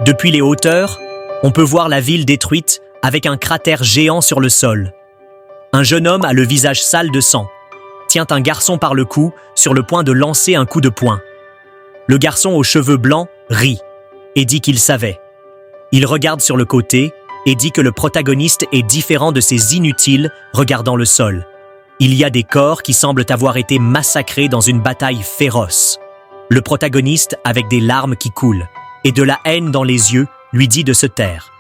Depuis les hauteurs, on peut voir la ville détruite avec un cratère géant sur le sol. Un jeune homme a le visage sale de sang, tient un garçon par le cou sur le point de lancer un coup de poing. Le garçon aux cheveux blancs rit et dit qu'il savait. Il regarde sur le côté et dit que le protagoniste est différent de ces inutiles regardant le sol. Il y a des corps qui semblent avoir été massacrés dans une bataille féroce. Le protagoniste, avec des larmes qui coulent et de la haine dans les yeux, lui dit de se taire.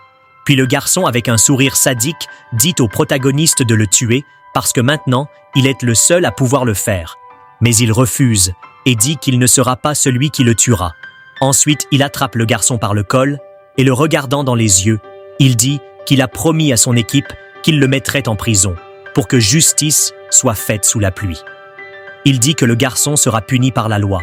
Puis le garçon, avec un sourire sadique, dit au protagoniste de le tuer parce que maintenant, il est le seul à pouvoir le faire. Mais il refuse et dit qu'il ne sera pas celui qui le tuera. Ensuite, il attrape le garçon par le col et le regardant dans les yeux, il dit qu'il a promis à son équipe qu'il le mettrait en prison pour que justice soit faite sous la pluie. Il dit que le garçon sera puni par la loi.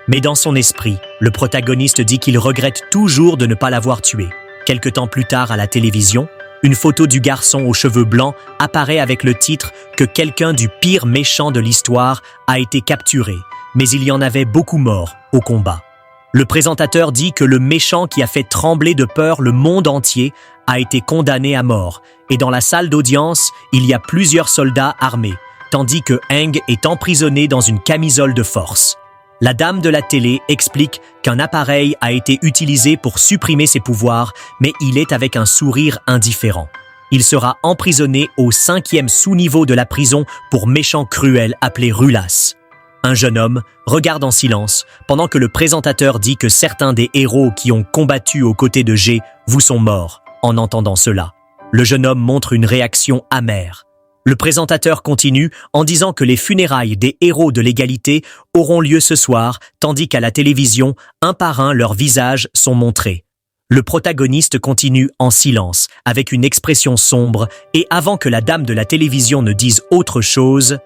Mais dans son esprit, le protagoniste dit qu'il regrette toujours de ne pas l'avoir tué. Quelque temps plus tard à la télévision, une photo du garçon aux cheveux blancs apparaît avec le titre que quelqu'un du pire méchant de l'histoire a été capturé, mais il y en avait beaucoup morts au combat. Le présentateur dit que le méchant qui a fait trembler de peur le monde entier a été condamné à mort, et dans la salle d'audience, il y a plusieurs soldats armés, tandis que Aang est emprisonné dans une camisole de force. La dame de la télé explique qu'un appareil a été utilisé pour supprimer ses pouvoirs, mais il est avec un sourire indifférent. Il sera emprisonné au 5e sous-niveau de la prison pour méchant cruel appelé Rulas. Un jeune homme regarde en silence pendant que le présentateur dit que certains des héros qui ont combattu aux côtés de G vous sont morts. En entendant cela, le jeune homme montre une réaction amère. Le présentateur continue en disant que les funérailles des héros de l'égalité auront lieu ce soir, tandis qu'à la télévision, un par un, leurs visages sont montrés. Le protagoniste continue en silence, avec une expression sombre, et avant que la dame de la télévision ne dise autre chose,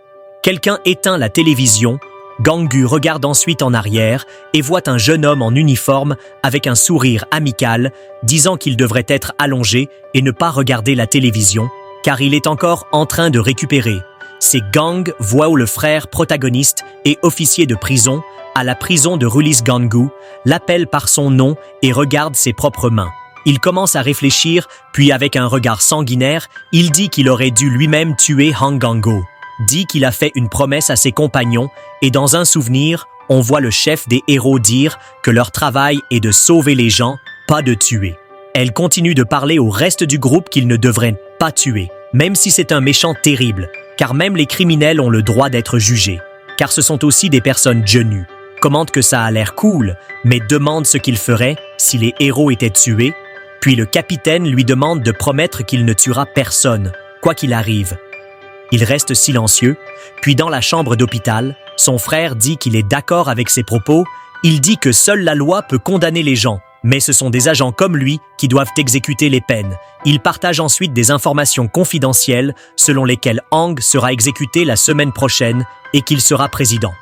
quelqu'un éteint la télévision, Gangu regarde ensuite en arrière et voit un jeune homme en uniforme avec un sourire amical, disant qu'il devrait être allongé et ne pas regarder la télévision, car il est encore en train de récupérer. C'est Gang voit où le frère protagoniste et officier de prison, à la prison de Rulis Gangu, l'appelle par son nom et regarde ses propres mains. Il commence à réfléchir, puis avec un regard sanguinaire, il dit qu'il aurait dû lui-même tuer Han Gangu. Dit qu'il a fait une promesse à ses compagnons, et dans un souvenir, on voit le chef des héros dire que leur travail est de sauver les gens, pas de tuer. Elle continue de parler au reste du groupe qu'ils ne devraient pas tuer, même si c'est un méchant terrible, car même les criminels ont le droit d'être jugés, car ce sont aussi des personnes genues. Commente que ça a l'air cool, mais demande ce qu'il ferait si les héros étaient tués, puis le capitaine lui demande de promettre qu'il ne tuera personne, quoi qu'il arrive. Il reste silencieux, puis dans la chambre d'hôpital, son frère dit qu'il est d'accord avec ses propos, il dit que seule la loi peut condamner les gens, mais ce sont des agents comme lui qui doivent exécuter les peines. Il partage ensuite des informations confidentielles selon lesquelles Aang sera exécuté la semaine prochaine et qu'il sera président.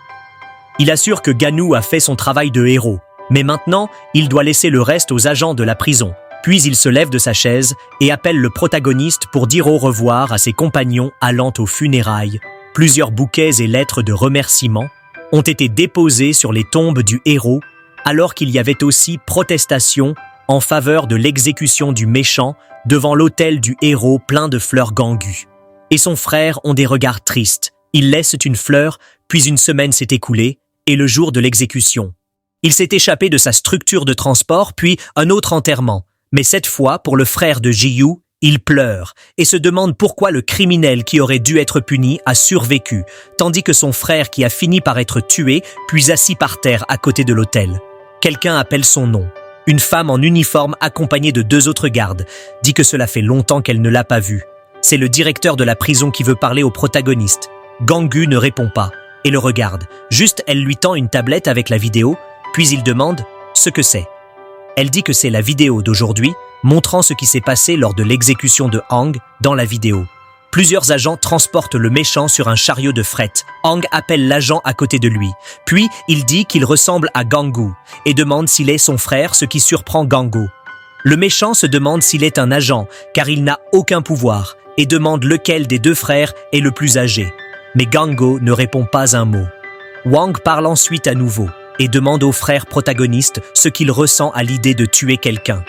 Il assure que Ganu a fait son travail de héros, mais maintenant, il doit laisser le reste aux agents de la prison. Puis il se lève de sa chaise et appelle le protagoniste pour dire au revoir à ses compagnons allant aux funérailles. Plusieurs bouquets et lettres de remerciements ont été déposés sur les tombes du héros, alors qu'il y avait aussi protestation en faveur de l'exécution du méchant devant l'autel du héros plein de fleurs Gangu. Et son frère ont des regards tristes. Ils laissent une fleur, puis une semaine s'est écoulée, et le jour de l'exécution. Il s'est échappé de sa structure de transport, puis un autre enterrement. Mais cette fois, pour le frère de Jiyu, il pleure et se demande pourquoi le criminel qui aurait dû être puni a survécu, tandis que son frère qui a fini par être tué, puis assis par terre à côté de l'autel. Quelqu'un appelle son nom. Une femme en uniforme accompagnée de 2 autres gardes dit que cela fait longtemps qu'elle ne l'a pas vu. C'est le directeur de la prison qui veut parler au protagoniste. Gangu ne répond pas et le regarde. Juste, elle lui tend une tablette avec la vidéo, puis il demande ce que c'est. Elle dit que c'est la vidéo d'aujourd'hui, montrant ce qui s'est passé lors de l'exécution de Aang dans la vidéo. Plusieurs agents transportent le méchant sur un chariot de fret. Aang appelle l'agent à côté de lui. Puis, il dit qu'il ressemble à Gangu et demande s'il est son frère, ce qui surprend Gangu. Le méchant se demande s'il est un agent, car il n'a aucun pouvoir, et demande lequel des 2 frères est le plus âgé. Mais Gangu ne répond pas un mot. Wang parle ensuite à nouveau et demande au frère protagoniste ce qu'il ressent à l'idée de tuer quelqu'un.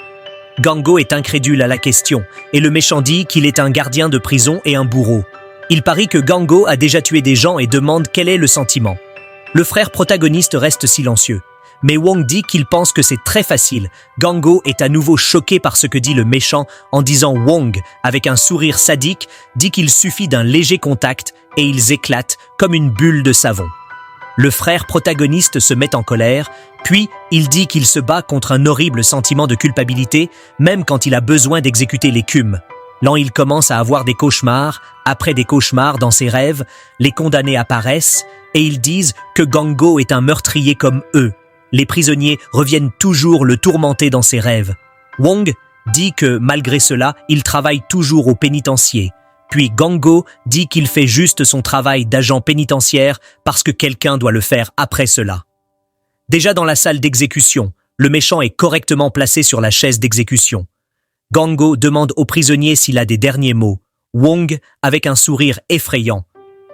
Gango est incrédule à la question, et le méchant dit qu'il est un gardien de prison et un bourreau. Il parie que Gango a déjà tué des gens et demande quel est le sentiment. Le frère protagoniste reste silencieux, mais Wong dit qu'il pense que c'est très facile. Gango est à nouveau choqué par ce que dit le méchant en disant Wong, avec un sourire sadique, dit qu'il suffit d'un léger contact et ils éclatent comme une bulle de savon. Le frère protagoniste se met en colère, puis il dit qu'il se bat contre un horrible sentiment de culpabilité, même quand il a besoin d'exécuter l'écume. Là, il commence à avoir des cauchemars, après des cauchemars dans ses rêves, les condamnés apparaissent et ils disent que Gango est un meurtrier comme eux. Les prisonniers reviennent toujours le tourmenter dans ses rêves. Wong dit que malgré cela, il travaille toujours au pénitencier. Puis Gango dit qu'il fait juste son travail d'agent pénitentiaire parce que quelqu'un doit le faire après cela. Déjà dans la salle d'exécution, le méchant est correctement placé sur la chaise d'exécution. Gango demande au prisonnier s'il a des derniers mots. Wong, avec un sourire effrayant,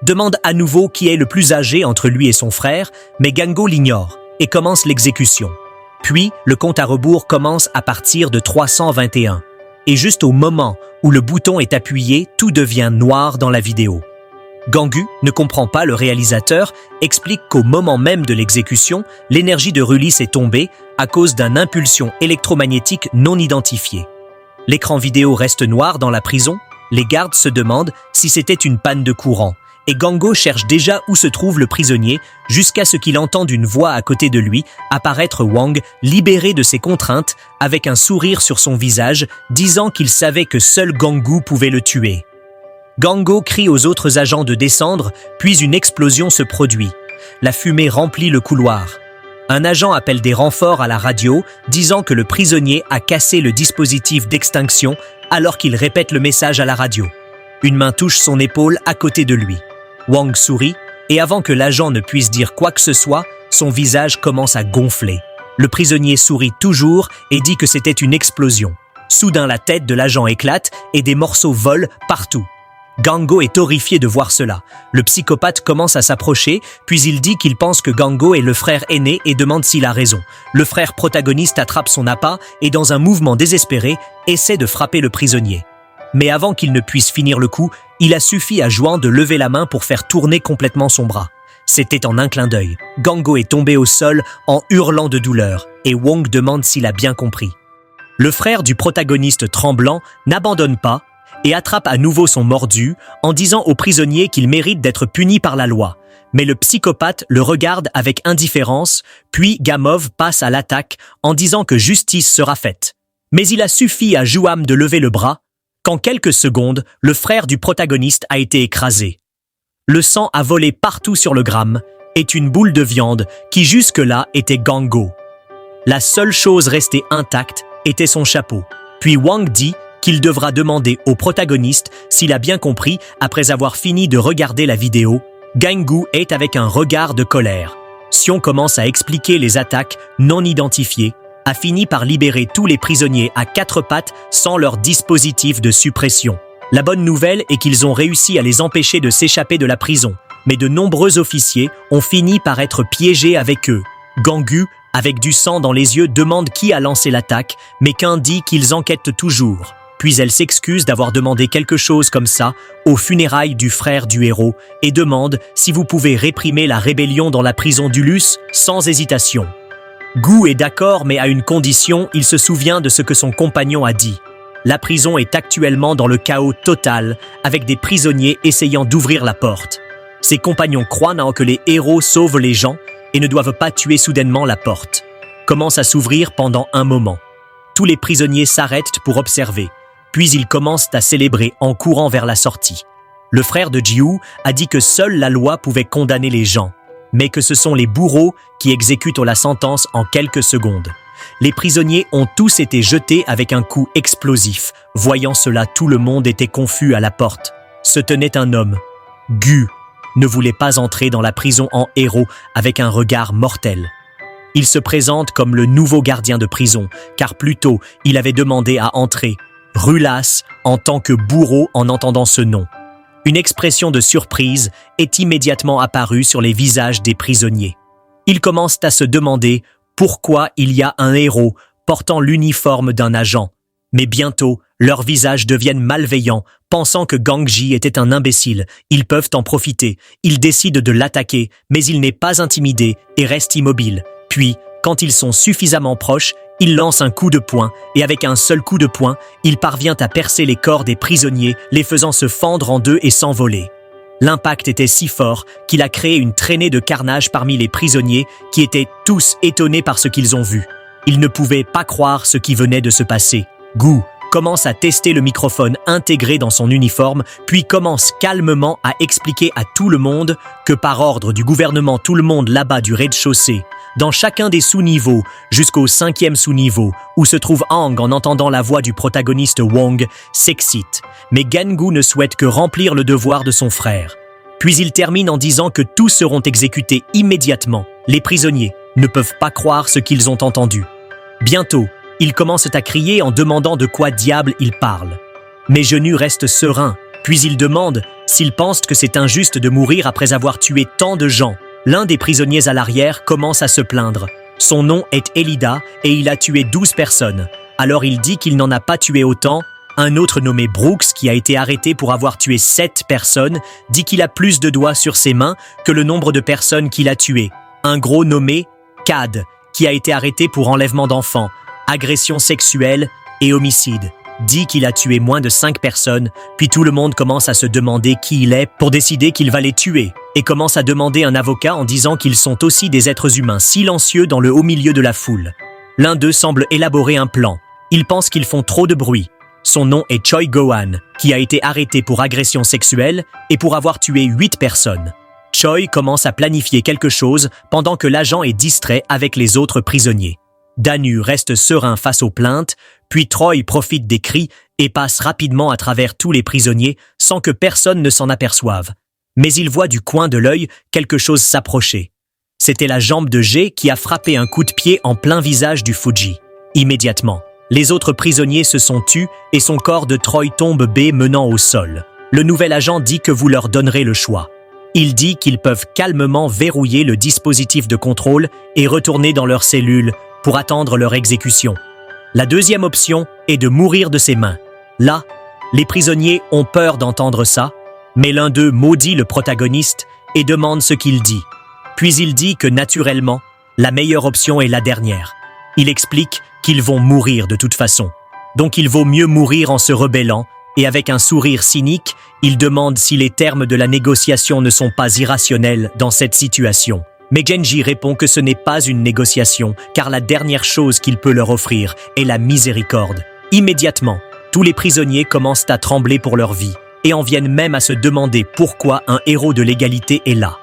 demande à nouveau qui est le plus âgé entre lui et son frère, mais Gango l'ignore et commence l'exécution. Puis, le compte à rebours commence à partir de 321. Et juste au moment où le bouton est appuyé, tout devient noir dans la vidéo. Gangu ne comprend pas, le réalisateur explique qu'au moment même de l'exécution, l'énergie de Rulis est tombée à cause d'une impulsion électromagnétique non identifiée. L'écran vidéo reste noir dans la prison, les gardes se demandent si c'était une panne de courant, et Gango cherche déjà où se trouve le prisonnier jusqu'à ce qu'il entende une voix à côté de lui apparaître Wang, libéré de ses contraintes, avec un sourire sur son visage, disant qu'il savait que seul Gangu pouvait le tuer. Gango crie aux autres agents de descendre, puis une explosion se produit. La fumée remplit le couloir. Un agent appelle des renforts à la radio, disant que le prisonnier a cassé le dispositif d'extinction alors qu'il répète le message à la radio. Une main touche son épaule à côté de lui. Wang sourit, et avant que l'agent ne puisse dire quoi que ce soit, son visage commence à gonfler. Le prisonnier sourit toujours et dit que c'était une explosion. Soudain, la tête de l'agent éclate et des morceaux volent partout. Gango est horrifié de voir cela. Le psychopathe commence à s'approcher, puis il dit qu'il pense que Gango est le frère aîné et demande s'il a raison. Le frère protagoniste attrape son appât et, dans un mouvement désespéré, essaie de frapper le prisonnier. Mais avant qu'il ne puisse finir le coup, il a suffi à Juan de lever la main pour faire tourner complètement son bras. C'était en un clin d'œil. Gango est tombé au sol en hurlant de douleur, et Wong demande s'il a bien compris. Le frère du protagoniste tremblant n'abandonne pas et attrape à nouveau son mordu en disant au prisonnier qu'il mérite d'être puni par la loi. Mais le psychopathe le regarde avec indifférence, puis Gamov passe à l'attaque en disant que justice sera faite. Mais il a suffi à Juam de lever le bras qu'en quelques secondes, le frère du protagoniste a été écrasé. Le sang a volé partout sur le gramme, est une boule de viande qui jusque-là était Gango. La seule chose restée intacte était son chapeau. Puis Wang dit qu'il devra demander au protagoniste s'il a bien compris après avoir fini de regarder la vidéo. Gangu est avec un regard de colère. Sion commence à expliquer les attaques non identifiées, a fini par libérer tous les prisonniers à quatre pattes sans leur dispositif de suppression. La bonne nouvelle est qu'ils ont réussi à les empêcher de s'échapper de la prison, mais de nombreux officiers ont fini par être piégés avec eux. Gangu, avec du sang dans les yeux, demande qui a lancé l'attaque, mais Qin dit qu'ils enquêtent toujours. Puis elle s'excuse d'avoir demandé quelque chose comme ça aux funérailles du frère du héros et demande si vous pouvez réprimer la rébellion dans la prison d'Ulus sans hésitation. Gu est d'accord, mais à une condition, il se souvient de ce que son compagnon a dit. La prison est actuellement dans le chaos total, avec des prisonniers essayant d'ouvrir la porte. Ses compagnons croient que les héros sauvent les gens et ne doivent pas tuer soudainement la porte. Commence à s'ouvrir pendant un moment. Tous les prisonniers s'arrêtent pour observer, puis ils commencent à célébrer en courant vers la sortie. Le frère de Jiu a dit que seule la loi pouvait condamner les gens, mais que ce sont les bourreaux qui exécutent la sentence en quelques secondes. Les prisonniers ont tous été jetés avec un coup explosif. Voyant cela, tout le monde était confus à la porte. Se tenait un homme. Gu ne voulait pas entrer dans la prison en héros avec un regard mortel. Il se présente comme le nouveau gardien de prison, car plus tôt, il avait demandé à entrer. Rulas en tant que bourreau en entendant ce nom. Une expression de surprise est immédiatement apparue sur les visages des prisonniers. Ils commencent à se demander pourquoi il y a un héros portant l'uniforme d'un agent, Mais bientôt, leurs visages deviennent malveillants, pensant que Gangji était un imbécile. Ils peuvent en profiter. Ils décident de l'attaquer, mais il n'est pas intimidé et reste immobile. Puis, quand ils sont suffisamment proches, il lance un coup de poing, et avec un seul coup de poing, il parvient à percer les corps des prisonniers, les faisant se fendre en deux et s'envoler. L'impact était si fort qu'il a créé une traînée de carnage parmi les prisonniers qui étaient tous étonnés par ce qu'ils ont vu. Ils ne pouvaient pas croire ce qui venait de se passer. Gu commence à tester le microphone intégré dans son uniforme, puis commence calmement à expliquer à tout le monde que par ordre du gouvernement, tout le monde là-bas du rez-de-chaussée, dans chacun des sous-niveaux, jusqu'au 5e sous-niveau, où se trouve Aang en entendant la voix du protagoniste Wong, s'excite. Mais Gangu ne souhaite que remplir le devoir de son frère. Puis il termine en disant que tous seront exécutés immédiatement. Les prisonniers ne peuvent pas croire ce qu'ils ont entendu. Bientôt, ils commencent à crier en demandant de quoi diable ils parlent. Mais Genu reste serein, puis il demande s'ils pensent que c'est injuste de mourir après avoir tué tant de gens. L'un des prisonniers à l'arrière commence à se plaindre. Son nom est Elida et il a tué 12 personnes. Alors il dit qu'il n'en a pas tué autant. Un autre nommé Brooks, qui a été arrêté pour avoir tué 7 personnes, dit qu'il a plus de doigts sur ses mains que le nombre de personnes qu'il a tuées. Un gros nommé Cad, qui a été arrêté pour enlèvement d'enfants, agression sexuelle et homicide, dit qu'il a tué moins de 5 personnes, puis tout le monde commence à se demander qui il est pour décider qu'il va les tuer, et commence à demander un avocat en disant qu'ils sont aussi des êtres humains silencieux dans le haut milieu de la foule. L'un d'eux semble élaborer un plan. Il pense qu'ils font trop de bruit. Son nom est Choi Go-han, qui a été arrêté pour agression sexuelle et pour avoir tué 8 personnes. Choi commence à planifier quelque chose pendant que l'agent est distrait avec les autres prisonniers. Danu reste serein face aux plaintes, puis Troy profite des cris et passe rapidement à travers tous les prisonniers sans que personne ne s'en aperçoive. Mais il voit du coin de l'œil quelque chose s'approcher. C'était la jambe de G qui a frappé un coup de pied en plein visage du Fuji. Immédiatement, les autres prisonniers se sont tus et son corps de Troy tombe bée menant au sol. Le nouvel agent dit que vous leur donnerez le choix. Il dit qu'ils peuvent calmement verrouiller le dispositif de contrôle et retourner dans leurs cellules pour attendre leur exécution. La deuxième option est de mourir de ses mains. Là, les prisonniers ont peur d'entendre ça, mais l'un d'eux maudit le protagoniste et demande ce qu'il dit. Puis il dit que naturellement, la meilleure option est la dernière. Il explique qu'ils vont mourir de toute façon. Donc il vaut mieux mourir en se rebellant, et avec un sourire cynique, il demande si les termes de la négociation ne sont pas irrationnels dans cette situation. Mais Genji répond que ce n'est pas une négociation, car la dernière chose qu'il peut leur offrir est la miséricorde. Immédiatement, tous les prisonniers commencent à trembler pour leur vie, et en viennent même à se demander pourquoi un héros de l'égalité est là.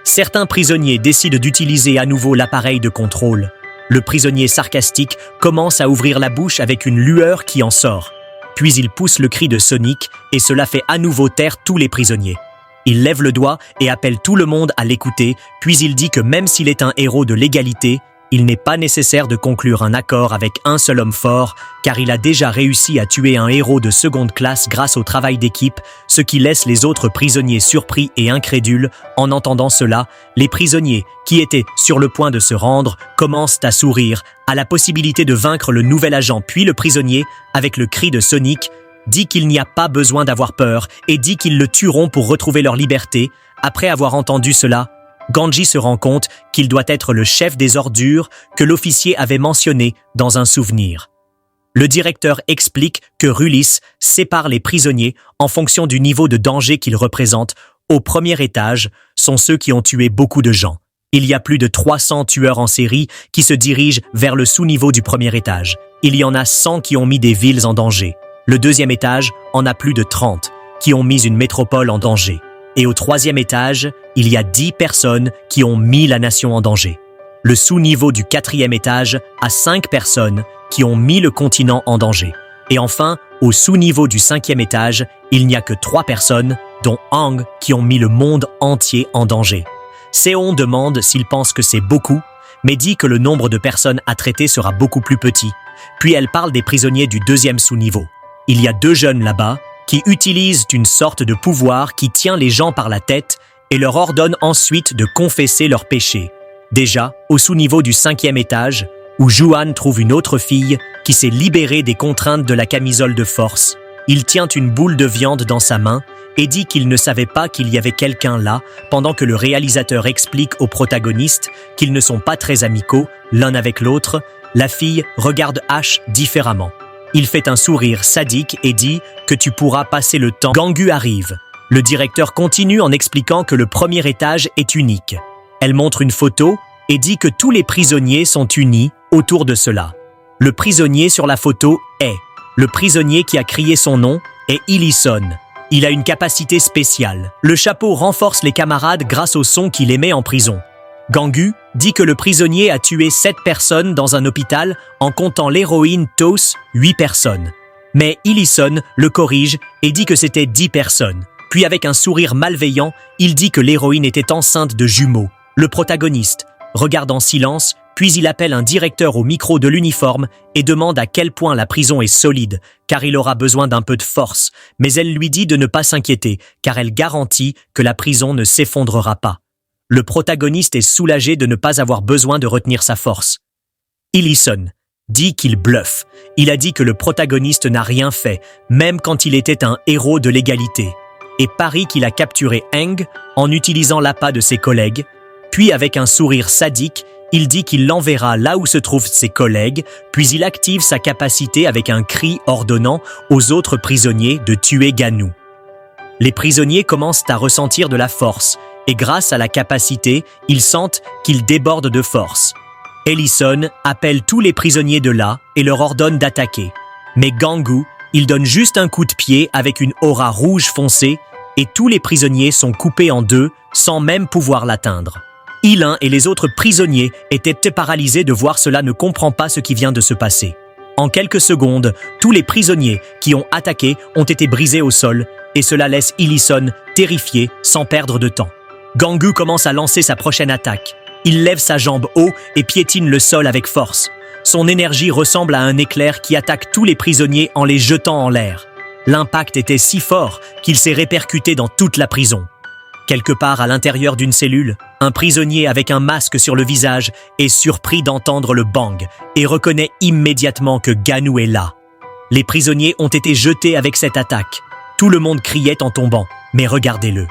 Certains prisonniers décident d'utiliser à nouveau l'appareil de contrôle. Le prisonnier sarcastique commence à ouvrir la bouche avec une lueur qui en sort. Puis il pousse le cri de Sonic et cela fait à nouveau taire tous les prisonniers. Il lève le doigt et appelle tout le monde à l'écouter, puis il dit que même s'il est un héros de l'égalité, il n'est pas nécessaire de conclure un accord avec un seul homme fort, car il a déjà réussi à tuer un héros de seconde classe grâce au travail d'équipe, ce qui laisse les autres prisonniers surpris et incrédules. En entendant cela, les prisonniers, qui étaient sur le point de se rendre, commencent à sourire à la possibilité de vaincre le nouvel agent, puis le prisonnier, avec le cri de Sonic, dit qu'il n'y a pas besoin d'avoir peur et dit qu'ils le tueront pour retrouver leur liberté. Après avoir entendu cela, Ganji se rend compte qu'il doit être le chef des ordures que l'officier avait mentionné dans un souvenir. Le directeur explique que Rulis sépare les prisonniers en fonction du niveau de danger qu'ils représentent. Au premier étage sont ceux qui ont tué beaucoup de gens. Il y a plus de 300 tueurs en série qui se dirigent vers le sous-niveau du premier étage. Il y en a 100 qui ont mis des villes en danger. Le deuxième étage en a plus de 30 qui ont mis une métropole en danger. Et au troisième étage, il y a 10 personnes qui ont mis la nation en danger. Le sous-niveau du quatrième étage a 5 personnes qui ont mis le continent en danger. Et enfin, au sous-niveau du 5e étage, il n'y a que 3 personnes, dont Aang, qui ont mis le monde entier en danger. Seon demande s'il pense que c'est beaucoup, mais dit que le nombre de personnes à traiter sera beaucoup plus petit. Puis elle parle des prisonniers du 2e sous-niveau. Il y a 2 jeunes là-bas qui utilisent une sorte de pouvoir qui tient les gens par la tête et leur ordonne ensuite de confesser leurs péchés. Déjà, au sous-niveau du 5e étage, où Juan trouve une autre fille qui s'est libérée des contraintes de la camisole de force. Il tient une boule de viande dans sa main et dit qu'il ne savait pas qu'il y avait quelqu'un là, pendant que le réalisateur explique aux protagonistes qu'ils ne sont pas très amicaux l'un avec l'autre. La fille regarde Ash différemment. Il fait un sourire sadique et dit que tu pourras passer le temps. Gangu arrive. Le directeur continue en expliquant que le premier étage est unique. Elle montre une photo et dit que tous les prisonniers sont unis autour de cela. Le prisonnier sur la photo est... Le prisonnier qui a crié son nom est Illison. Il a une capacité spéciale. Le chapeau renforce les camarades grâce au son qu'il émet en prison. Gangu dit que le prisonnier a tué 7 personnes dans un hôpital en comptant l'héroïne Tos, 8 personnes. Mais Illison le corrige et dit que c'était 10 personnes. Puis avec un sourire malveillant, il dit que l'héroïne était enceinte de jumeaux. Le protagoniste regarde en silence, puis il appelle un directeur au micro de l'uniforme et demande à quel point la prison est solide, car il aura besoin d'un peu de force, mais elle lui dit de ne pas s'inquiéter, car elle garantit que la prison ne s'effondrera pas. Le protagoniste est soulagé de ne pas avoir besoin de retenir sa force. Illison dit qu'il bluffe. Il a dit que le protagoniste n'a rien fait, même quand il était un héros de l'égalité, et parie qu'il a capturé Aang en utilisant l'appât de ses collègues, puis avec un sourire sadique, il dit qu'il l'enverra là où se trouvent ses collègues, puis il active sa capacité avec un cri ordonnant aux autres prisonniers de tuer Ganou. Les prisonniers commencent à ressentir de la force, et grâce à la capacité, ils sentent qu'ils débordent de force. Illison appelle tous les prisonniers de là et leur ordonne d'attaquer. Mais Gangu, il donne juste un coup de pied avec une aura rouge foncée, et tous les prisonniers sont coupés en deux sans même pouvoir l'atteindre. Ilin et les autres prisonniers étaient paralysés de voir cela, ne comprend pas ce qui vient de se passer. En quelques secondes, tous les prisonniers qui ont attaqué ont été brisés au sol et cela laisse Illison terrifié sans perdre de temps. Gangu commence à lancer sa prochaine attaque. Il lève sa jambe haut et piétine le sol avec force. Son énergie ressemble à un éclair qui attaque tous les prisonniers en les jetant en l'air. L'impact était si fort qu'il s'est répercuté dans toute la prison. Quelque part à l'intérieur d'une cellule, un prisonnier avec un masque sur le visage est surpris d'entendre le bang et reconnaît immédiatement que Ganou est là. Les prisonniers ont été jetés avec cette attaque. Tout le monde criait en tombant, mais regardez-le.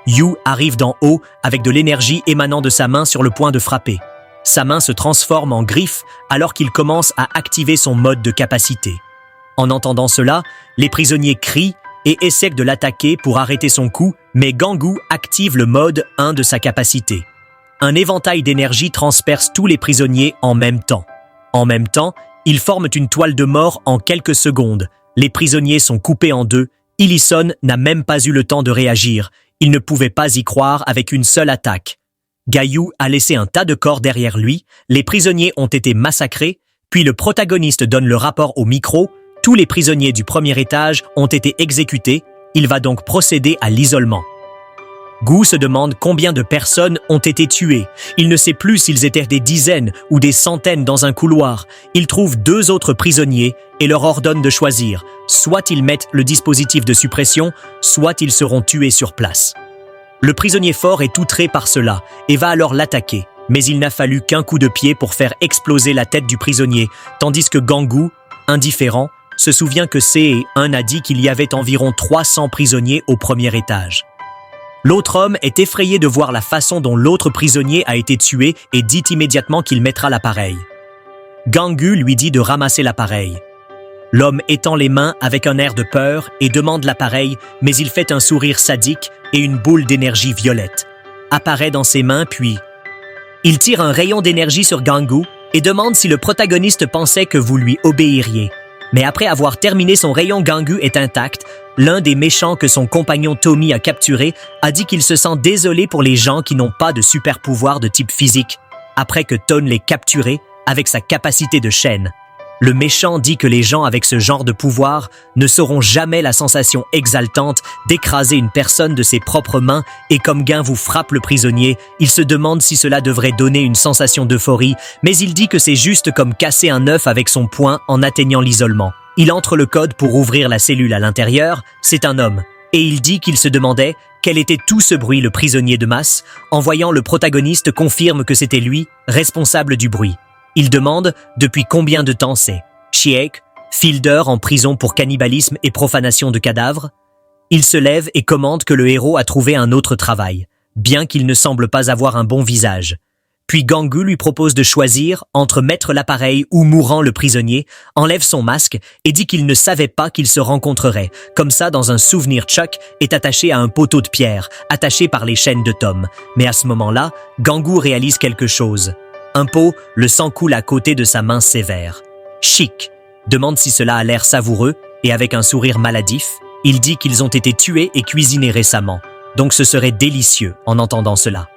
Yu arrive d'en haut avec de l'énergie émanant de sa main sur le point de frapper. Sa main se transforme en griffe alors qu'il commence à activer son mode de capacité. En entendant cela, les prisonniers crient et essaie de l'attaquer pour arrêter son coup, mais Gangu active le mode 1 de sa capacité. Un éventail d'énergie transperce tous les prisonniers en même temps. En même temps, ils forment une toile de mort en quelques secondes. Les prisonniers sont coupés en deux. Illison n'a même pas eu le temps de réagir. Il ne pouvait pas y croire avec une seule attaque. Gayu a laissé un tas de corps derrière lui, les prisonniers ont été massacrés, puis le protagoniste donne le rapport au micro. Tous les prisonniers du premier étage ont été exécutés, il va donc procéder à l'isolement. Gu se demande combien de personnes ont été tuées. Il ne sait plus s'ils étaient des dizaines ou des centaines dans un couloir. Il trouve 2 autres prisonniers et leur ordonne de choisir. Soit ils mettent le dispositif de suppression, soit ils seront tués sur place. Le prisonnier fort est outré par cela et va alors l'attaquer. Mais il n'a fallu qu'un coup de pied pour faire exploser la tête du prisonnier, tandis que Gangu, indifférent, se souvient que C1 a dit qu'il y avait environ 300 prisonniers au premier étage. L'autre homme est effrayé de voir la façon dont l'autre prisonnier a été tué et dit immédiatement qu'il mettra l'appareil. Gangu lui dit de ramasser l'appareil. L'homme étend les mains avec un air de peur et demande l'appareil, mais il fait un sourire sadique et une boule d'énergie violette apparaît dans ses mains, puis il tire un rayon d'énergie sur Gangu et demande si le protagoniste pensait que vous lui obéiriez. Mais après avoir terminé son rayon, Gangu est intact. L'un des méchants que son compagnon Tommy a capturé a dit qu'il se sent désolé pour les gens qui n'ont pas de super pouvoir de type physique, après que Ton l'ait capturé avec sa capacité de chaîne. Le méchant dit que les gens avec ce genre de pouvoir ne sauront jamais la sensation exaltante d'écraser une personne de ses propres mains et comme Gangu frappe le prisonnier, il se demande si cela devrait donner une sensation d'euphorie, mais il dit que c'est juste comme casser un œuf avec son poing en atteignant l'isolement. Il entre le code pour ouvrir la cellule à l'intérieur, c'est un homme, et il dit qu'il se demandait quel était tout ce bruit. Le prisonnier de masse, en voyant le protagoniste, confirme que c'était lui, responsable du bruit. Il demande depuis combien de temps c'est. Chiek, Fielder en prison pour cannibalisme et profanation de cadavres. Il se lève et commente que le héros a trouvé un autre travail, bien qu'il ne semble pas avoir un bon visage. Puis Gangu lui propose de choisir entre mettre l'appareil ou mourant le prisonnier, enlève son masque et dit qu'il ne savait pas qu'ils se rencontreraient. Comme ça, dans un souvenir, Chuck est attaché à un poteau de pierre, attaché par les chaînes de Tom. Mais à ce moment-là, Gangu réalise quelque chose. Un pot, le sang coule à côté de sa main sévère. Chic demande si cela a l'air savoureux et avec un sourire maladif, il dit qu'ils ont été tués et cuisinés récemment. Donc ce serait délicieux en entendant cela.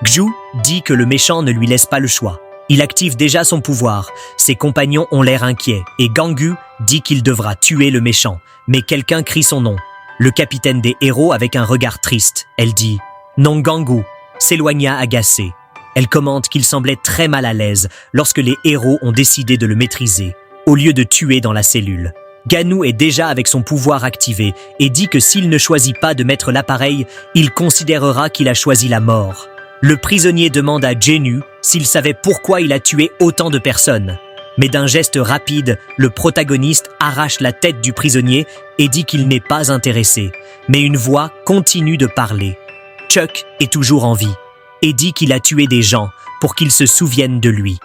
Gju dit que le méchant ne lui laisse pas le choix. Il active déjà son pouvoir, ses compagnons ont l'air inquiets et Gangu dit qu'il devra tuer le méchant. Mais quelqu'un crie son nom. Le capitaine des héros avec un regard triste. Elle dit « Non Gangu » s'éloigna agacé. Elle commente qu'il semblait très mal à l'aise lorsque les héros ont décidé de le maîtriser, au lieu de tuer dans la cellule. Ganu est déjà avec son pouvoir activé et dit que s'il ne choisit pas de mettre l'appareil, il considérera qu'il a choisi la mort. Le prisonnier demande à Jenu s'il savait pourquoi il a tué autant de personnes. Mais d'un geste rapide, le protagoniste arrache la tête du prisonnier et dit qu'il n'est pas intéressé. Mais une voix continue de parler. Chuck est toujours en vie et dit qu'il a tué des gens pour qu'ils se souviennent de lui.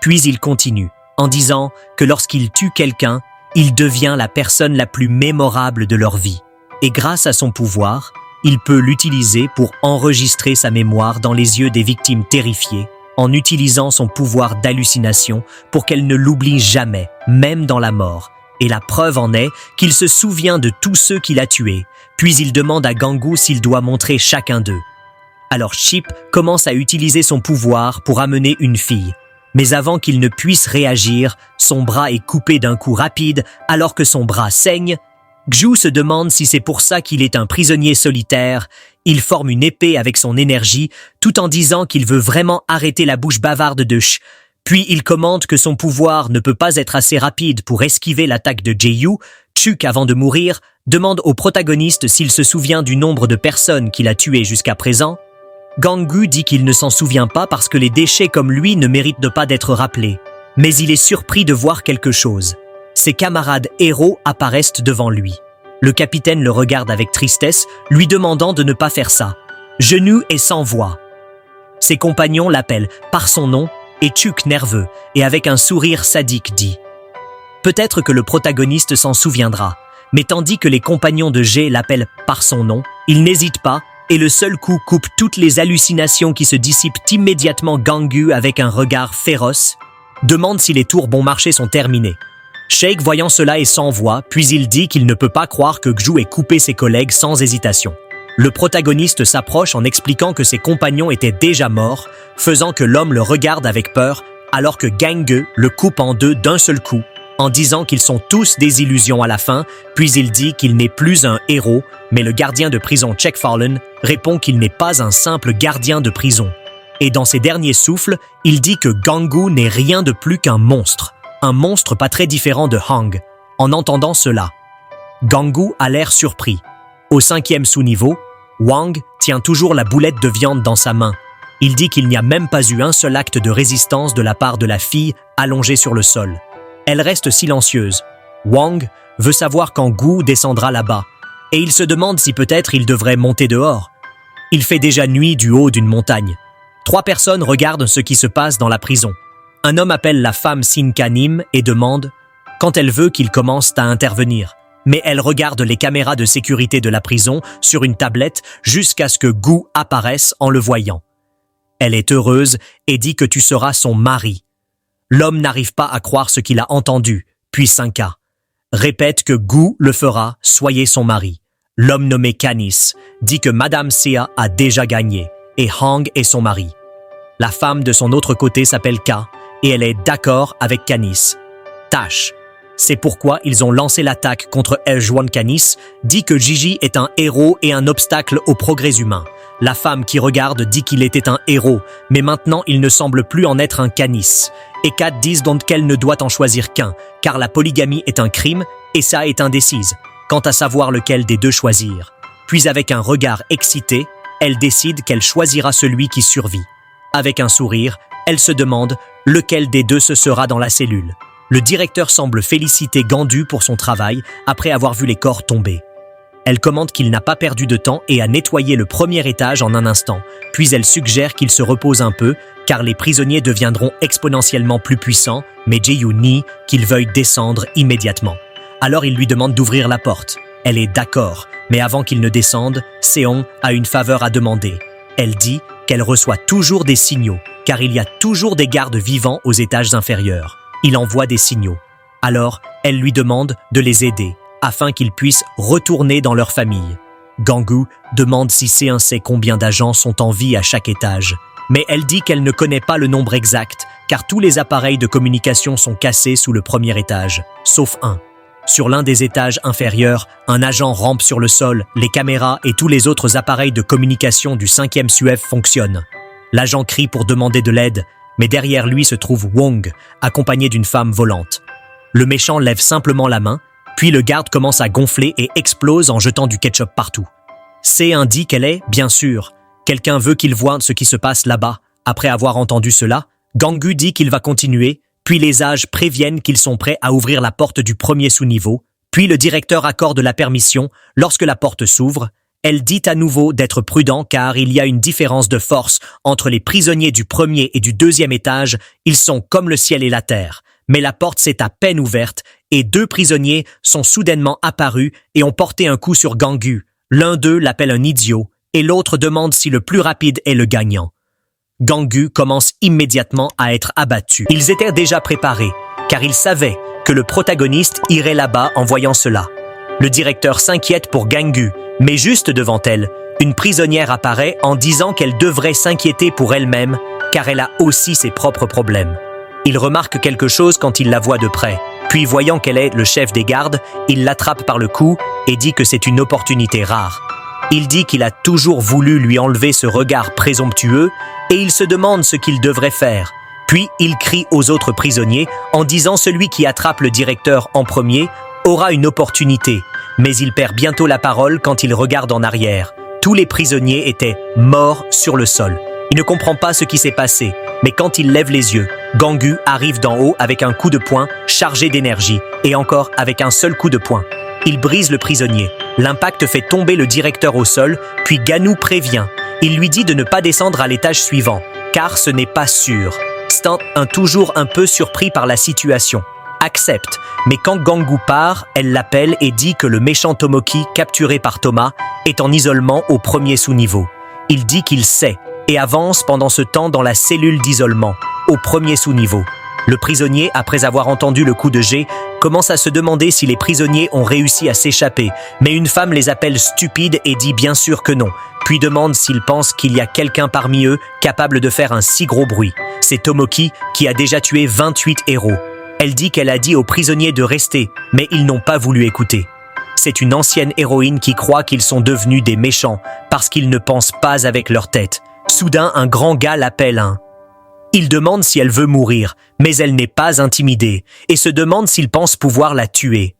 Puis il continue en disant que lorsqu'il tue quelqu'un, il devient la personne la plus mémorable de leur vie. Et grâce à son pouvoir, il peut l'utiliser pour enregistrer sa mémoire dans les yeux des victimes terrifiées, en utilisant son pouvoir d'hallucination pour qu'elles ne l'oublient jamais, même dans la mort. Et la preuve en est qu'il se souvient de tous ceux qu'il a tués, puis il demande à Gangu s'il doit montrer chacun d'eux. Alors Chip commence à utiliser son pouvoir pour amener une fille. Mais avant qu'il ne puisse réagir, son bras est coupé d'un coup rapide alors que son bras saigne. Gju se demande si c'est pour ça qu'il est un prisonnier solitaire. Il forme une épée avec son énergie tout en disant qu'il veut vraiment arrêter la bouche bavarde de Sh. Puis il commente que son pouvoir ne peut pas être assez rapide pour esquiver l'attaque de Jaeyu. Chuk, avant de mourir, demande au protagoniste s'il se souvient du nombre de personnes qu'il a tuées jusqu'à présent. Gangu dit qu'il ne s'en souvient pas parce que les déchets comme lui ne méritent de pas d'être rappelés. Mais il est surpris de voir quelque chose. Ses camarades héros apparaissent devant lui. Le capitaine le regarde avec tristesse, lui demandant de ne pas faire ça. Jenu est sans voix. Ses compagnons l'appellent par son nom et Chuk, nerveux et avec un sourire sadique, dit « Peut-être que le protagoniste s'en souviendra, mais tandis que les compagnons de G l'appellent par son nom, il n'hésite pas et le seul coup coupe toutes les hallucinations qui se dissipent immédiatement. Gangu, avec un regard féroce, demande si les tours bon marché sont terminés. Sheikh, voyant cela, est sans voix, puis il dit qu'il ne peut pas croire que Gju ait coupé ses collègues sans hésitation. Le protagoniste s'approche en expliquant que ses compagnons étaient déjà morts, faisant que l'homme le regarde avec peur, alors que Gangu le coupe en deux d'un seul coup, en disant qu'ils sont tous des illusions à la fin, puis il dit qu'il n'est plus un héros, mais le gardien de prison Chekfarlane répond qu'il n'est pas un simple gardien de prison. Et dans ses derniers souffles, il dit que Gangu n'est rien de plus qu'un monstre pas très différent de Hang. En entendant cela, Gangu a l'air surpris. Au 5e sous-niveau, Wang tient toujours la boulette de viande dans sa main. Il dit qu'il n'y a même pas eu un seul acte de résistance de la part de la fille allongée sur le sol. Elle reste silencieuse. Wang veut savoir quand Gu descendra là-bas, et il se demande si peut-être il devrait monter dehors. Il fait déjà nuit du haut d'une montagne. 3 personnes regardent ce qui se passe dans la prison. Un homme appelle la femme Sinkanim et demande quand elle veut qu'il commence à intervenir. Mais elle regarde les caméras de sécurité de la prison sur une tablette jusqu'à ce que Gu apparaisse en le voyant. Elle est heureuse et dit que tu seras son mari. L'homme n'arrive pas à croire ce qu'il a entendu, puis Sinka répète que Gu le fera, soyez son mari. L'homme nommé Canis dit que Madame Sea a déjà gagné et Hang est son mari. La femme de son autre côté s'appelle Ka et elle est d'accord avec Canis. Tash, c'est pourquoi ils ont lancé l'attaque contre Eljuan. Canis dit que Gigi est un héros et un obstacle au progrès humain. La femme qui regarde dit qu'il était un héros, mais maintenant il ne semble plus en être un Canis. Et Kat disent donc qu'elle ne doit en choisir qu'un, car la polygamie est un crime et ça est indécise, quant à savoir lequel des deux choisir. Puis avec un regard excité, elle décide qu'elle choisira celui qui survit. Avec un sourire, elle se demande lequel des deux se sera dans la cellule. Le directeur semble féliciter Gandu pour son travail après avoir vu les corps tomber. Elle commente qu'il n'a pas perdu de temps et a nettoyé le premier étage en un instant, puis elle suggère qu'il se repose un peu, car les prisonniers deviendront exponentiellement plus puissants, mais Jae-yu nie qu'il veuille descendre immédiatement. Alors il lui demande d'ouvrir la porte. Elle est d'accord, mais avant qu'il ne descende, Seong a une faveur à demander. Elle dit qu'elle reçoit toujours des signaux, car il y a toujours des gardes vivants aux étages inférieurs. Il envoie des signaux. Alors, elle lui demande de les aider, afin qu'ils puissent retourner dans leur famille. Gangu demande si Seung sait combien d'agents sont en vie à chaque étage, mais elle dit qu'elle ne connaît pas le nombre exact, car tous les appareils de communication sont cassés sous le premier étage, sauf un. Sur l'un des étages inférieurs, un agent rampe sur le sol, les caméras et tous les autres appareils de communication du 5e SUEF fonctionnent. L'agent crie pour demander de l'aide, mais derrière lui se trouve Wong, accompagné d'une femme volante. Le méchant lève simplement la main, puis le garde commence à gonfler et explose en jetant du ketchup partout. Seung dit qu'elle est, bien sûr. Quelqu'un veut qu'il voie ce qui se passe là-bas. Après avoir entendu cela, Gangu dit qu'il va continuer, puis les âges préviennent qu'ils sont prêts à ouvrir la porte du premier sous-niveau, puis le directeur accorde la permission. Lorsque la porte s'ouvre, elle dit à nouveau d'être prudent car il y a une différence de force entre les prisonniers du premier et du deuxième étage, ils sont comme le ciel et la terre. Mais la porte s'est à peine ouverte et deux prisonniers sont soudainement apparus et ont porté un coup sur Gangu. L'un d'eux l'appelle un idiot et l'autre demande si le plus rapide est le gagnant. Gangu commence immédiatement à être abattu. Ils étaient déjà préparés, car ils savaient que le protagoniste irait là-bas en voyant cela. Le directeur s'inquiète pour Gangu, mais juste devant elle, une prisonnière apparaît en disant qu'elle devrait s'inquiéter pour elle-même, car elle a aussi ses propres problèmes. Il remarque quelque chose quand il la voit de près, puis voyant qu'elle est le chef des gardes, il l'attrape par le cou et dit que c'est une opportunité rare. Il dit qu'il a toujours voulu lui enlever ce regard présomptueux et il se demande ce qu'il devrait faire. Puis il crie aux autres prisonniers en disant celui qui attrape le directeur en premier aura une opportunité. Mais il perd bientôt la parole quand il regarde en arrière. Tous les prisonniers étaient morts sur le sol. Il ne comprend pas ce qui s'est passé, mais quand il lève les yeux, Gangu arrive d'en haut avec un coup de poing chargé d'énergie et encore avec un seul coup de poing. Il brise le prisonnier. L'impact fait tomber le directeur au sol, puis Ganu prévient. Il lui dit de ne pas descendre à l'étage suivant, car ce n'est pas sûr. Stan, toujours un peu surpris par la situation, accepte, mais quand Gangu part, elle l'appelle et dit que le méchant Tomoki, capturé par Thomas, est en isolement au premier sous-niveau. Il dit qu'il sait et avance pendant ce temps dans la cellule d'isolement, au premier sous-niveau. Le prisonnier, après avoir entendu le coup de jet, commence à se demander si les prisonniers ont réussi à s'échapper, mais une femme les appelle stupides et dit bien sûr que non, puis demande s'ils pensent qu'il y a quelqu'un parmi eux capable de faire un si gros bruit. C'est Tomoki qui a déjà tué 28 héros. Elle dit qu'elle a dit aux prisonniers de rester, mais ils n'ont pas voulu écouter. C'est une ancienne héroïne qui croit qu'ils sont devenus des méchants parce qu'ils ne pensent pas avec leur tête. Soudain, un grand gars l'appelle un. Il demande si elle veut mourir, mais elle n'est pas intimidée et se demande s'il pense pouvoir la tuer.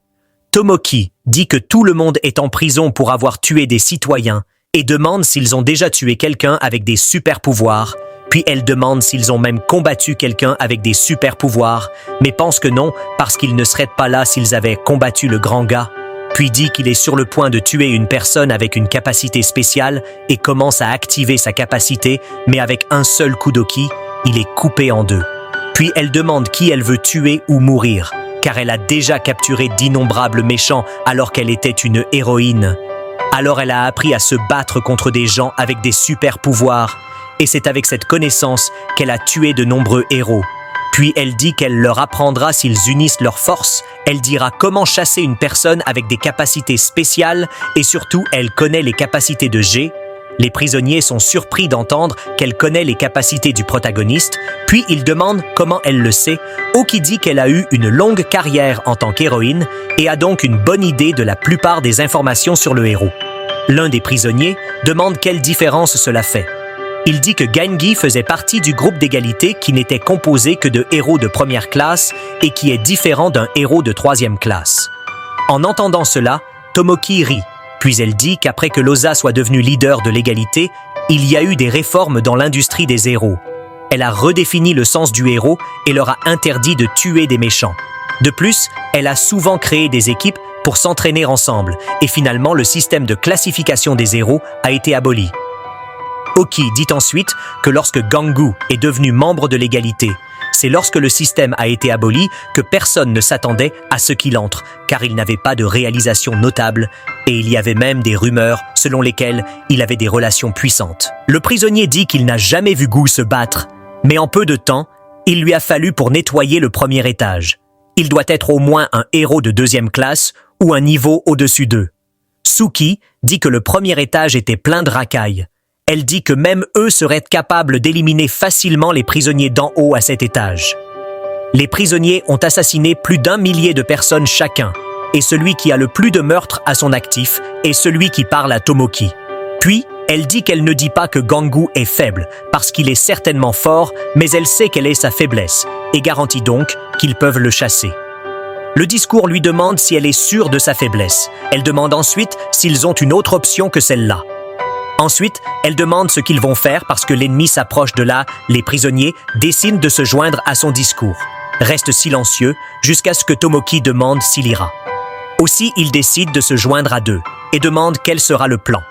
Tomoki dit que tout le monde est en prison pour avoir tué des citoyens et demande s'ils ont déjà tué quelqu'un avec des super-pouvoirs. Puis elle demande s'ils ont même combattu quelqu'un avec des super-pouvoirs, mais pense que non parce qu'ils ne seraient pas là s'ils avaient combattu le grand gars. Puis dit qu'il est sur le point de tuer une personne avec une capacité spéciale et commence à activer sa capacité, mais avec un seul coup d'oki, il est coupé en deux. Puis elle demande qui elle veut tuer ou mourir, car elle a déjà capturé d'innombrables méchants alors qu'elle était une héroïne. Alors elle a appris à se battre contre des gens avec des super-pouvoirs, et c'est avec cette connaissance qu'elle a tué de nombreux héros. Puis elle dit qu'elle leur apprendra s'ils unissent leurs forces, elle dira comment chasser une personne avec des capacités spéciales et surtout elle connaît les capacités de G. Les prisonniers sont surpris d'entendre qu'elle connaît les capacités du protagoniste, puis ils demandent comment elle le sait, Oki dit qu'elle a eu une longue carrière en tant qu'héroïne et a donc une bonne idée de la plupart des informations sur le héros. L'un des prisonniers demande quelle différence cela fait. Il dit que Gangi faisait partie du groupe d'égalité qui n'était composé que de héros de première classe et qui est différent d'un héros de troisième classe. En entendant cela, Tomoki rit, puis elle dit qu'après que Loza soit devenu leader de l'égalité, il y a eu des réformes dans l'industrie des héros. Elle a redéfini le sens du héros et leur a interdit de tuer des méchants. De plus, elle a souvent créé des équipes pour s'entraîner ensemble, et finalement le système de classification des héros a été aboli. Oki dit ensuite que lorsque Gangu est devenu membre de l'égalité, c'est lorsque le système a été aboli que personne ne s'attendait à ce qu'il entre, car il n'avait pas de réalisation notable, et il y avait même des rumeurs selon lesquelles il avait des relations puissantes. Le prisonnier dit qu'il n'a jamais vu Gu se battre, mais en peu de temps, il lui a fallu pour nettoyer le premier étage. Il doit être au moins un héros de 2e classe ou un niveau au-dessus d'eux. Suki dit que le premier étage était plein de racailles. Elle dit que même eux seraient capables d'éliminer facilement les prisonniers d'en haut à cet étage. Les prisonniers ont assassiné plus d'1 millier de personnes chacun, et celui qui a le plus de meurtres à son actif est celui qui parle à Tomoki. Puis, elle dit qu'elle ne dit pas que Gangu est faible, parce qu'il est certainement fort, mais elle sait quelle est sa faiblesse, et garantit donc qu'ils peuvent le chasser. Le discours lui demande si elle est sûre de sa faiblesse. Elle demande ensuite s'ils ont une autre option que celle-là. Ensuite, elle demande ce qu'ils vont faire parce que l'ennemi s'approche de là, les prisonniers décident de se joindre à son discours. Restent silencieux jusqu'à ce que Tomoki demande s'il ira. Aussi, ils décident de se joindre à deux et demandent quel sera le plan.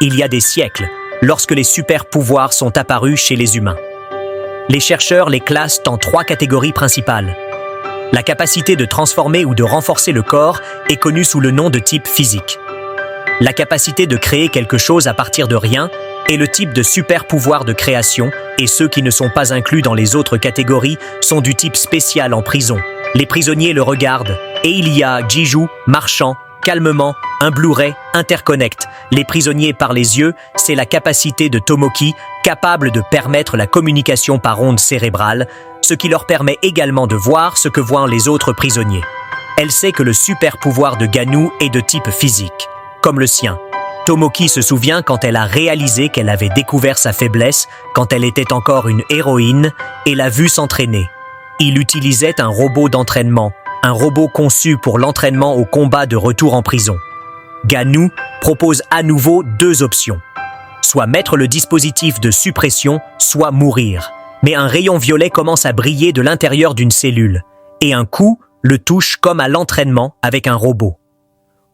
Il y a des siècles, lorsque les super-pouvoirs sont apparus chez les humains. Les chercheurs les classent en 3 catégories principales. La capacité de transformer ou de renforcer le corps est connue sous le nom de type physique. La capacité de créer quelque chose à partir de rien est le type de super-pouvoir de création, et ceux qui ne sont pas inclus dans les autres catégories sont du type spécial en prison. Les prisonniers le regardent, et il y a Jiju, marchand, calmement, un Blu-ray, interconnect. Les prisonniers par les yeux, c'est la capacité de Tomoki, capable de permettre la communication par ondes cérébrales, ce qui leur permet également de voir ce que voient les autres prisonniers. Elle sait que le super-pouvoir de Ganu est de type physique, comme le sien. Tomoki se souvient quand elle a réalisé qu'elle avait découvert sa faiblesse, quand elle était encore une héroïne, et l'a vue s'entraîner. Il utilisait un robot d'entraînement, un robot conçu pour l'entraînement au combat de retour en prison. Ganu propose à nouveau 2 options. Soit mettre le dispositif de suppression, soit mourir. Mais un rayon violet commence à briller de l'intérieur d'une cellule, et un coup le touche comme à l'entraînement avec un robot.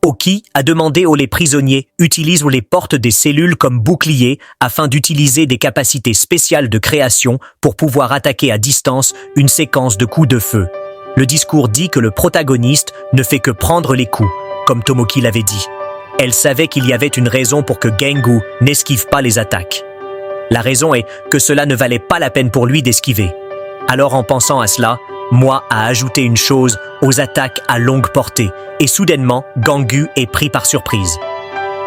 Oki a demandé aux les prisonniers utilisent les portes des cellules comme boucliers afin d'utiliser des capacités spéciales de création pour pouvoir attaquer à distance une séquence de coups de feu. Le discours dit que le protagoniste ne fait que prendre les coups, comme Tomoki l'avait dit. Elle savait qu'il y avait une raison pour que Gangu n'esquive pas les attaques. La raison est que cela ne valait pas la peine pour lui d'esquiver. Alors en pensant à cela, Moi a ajouté une chose aux attaques à longue portée, et soudainement, Gangu est pris par surprise.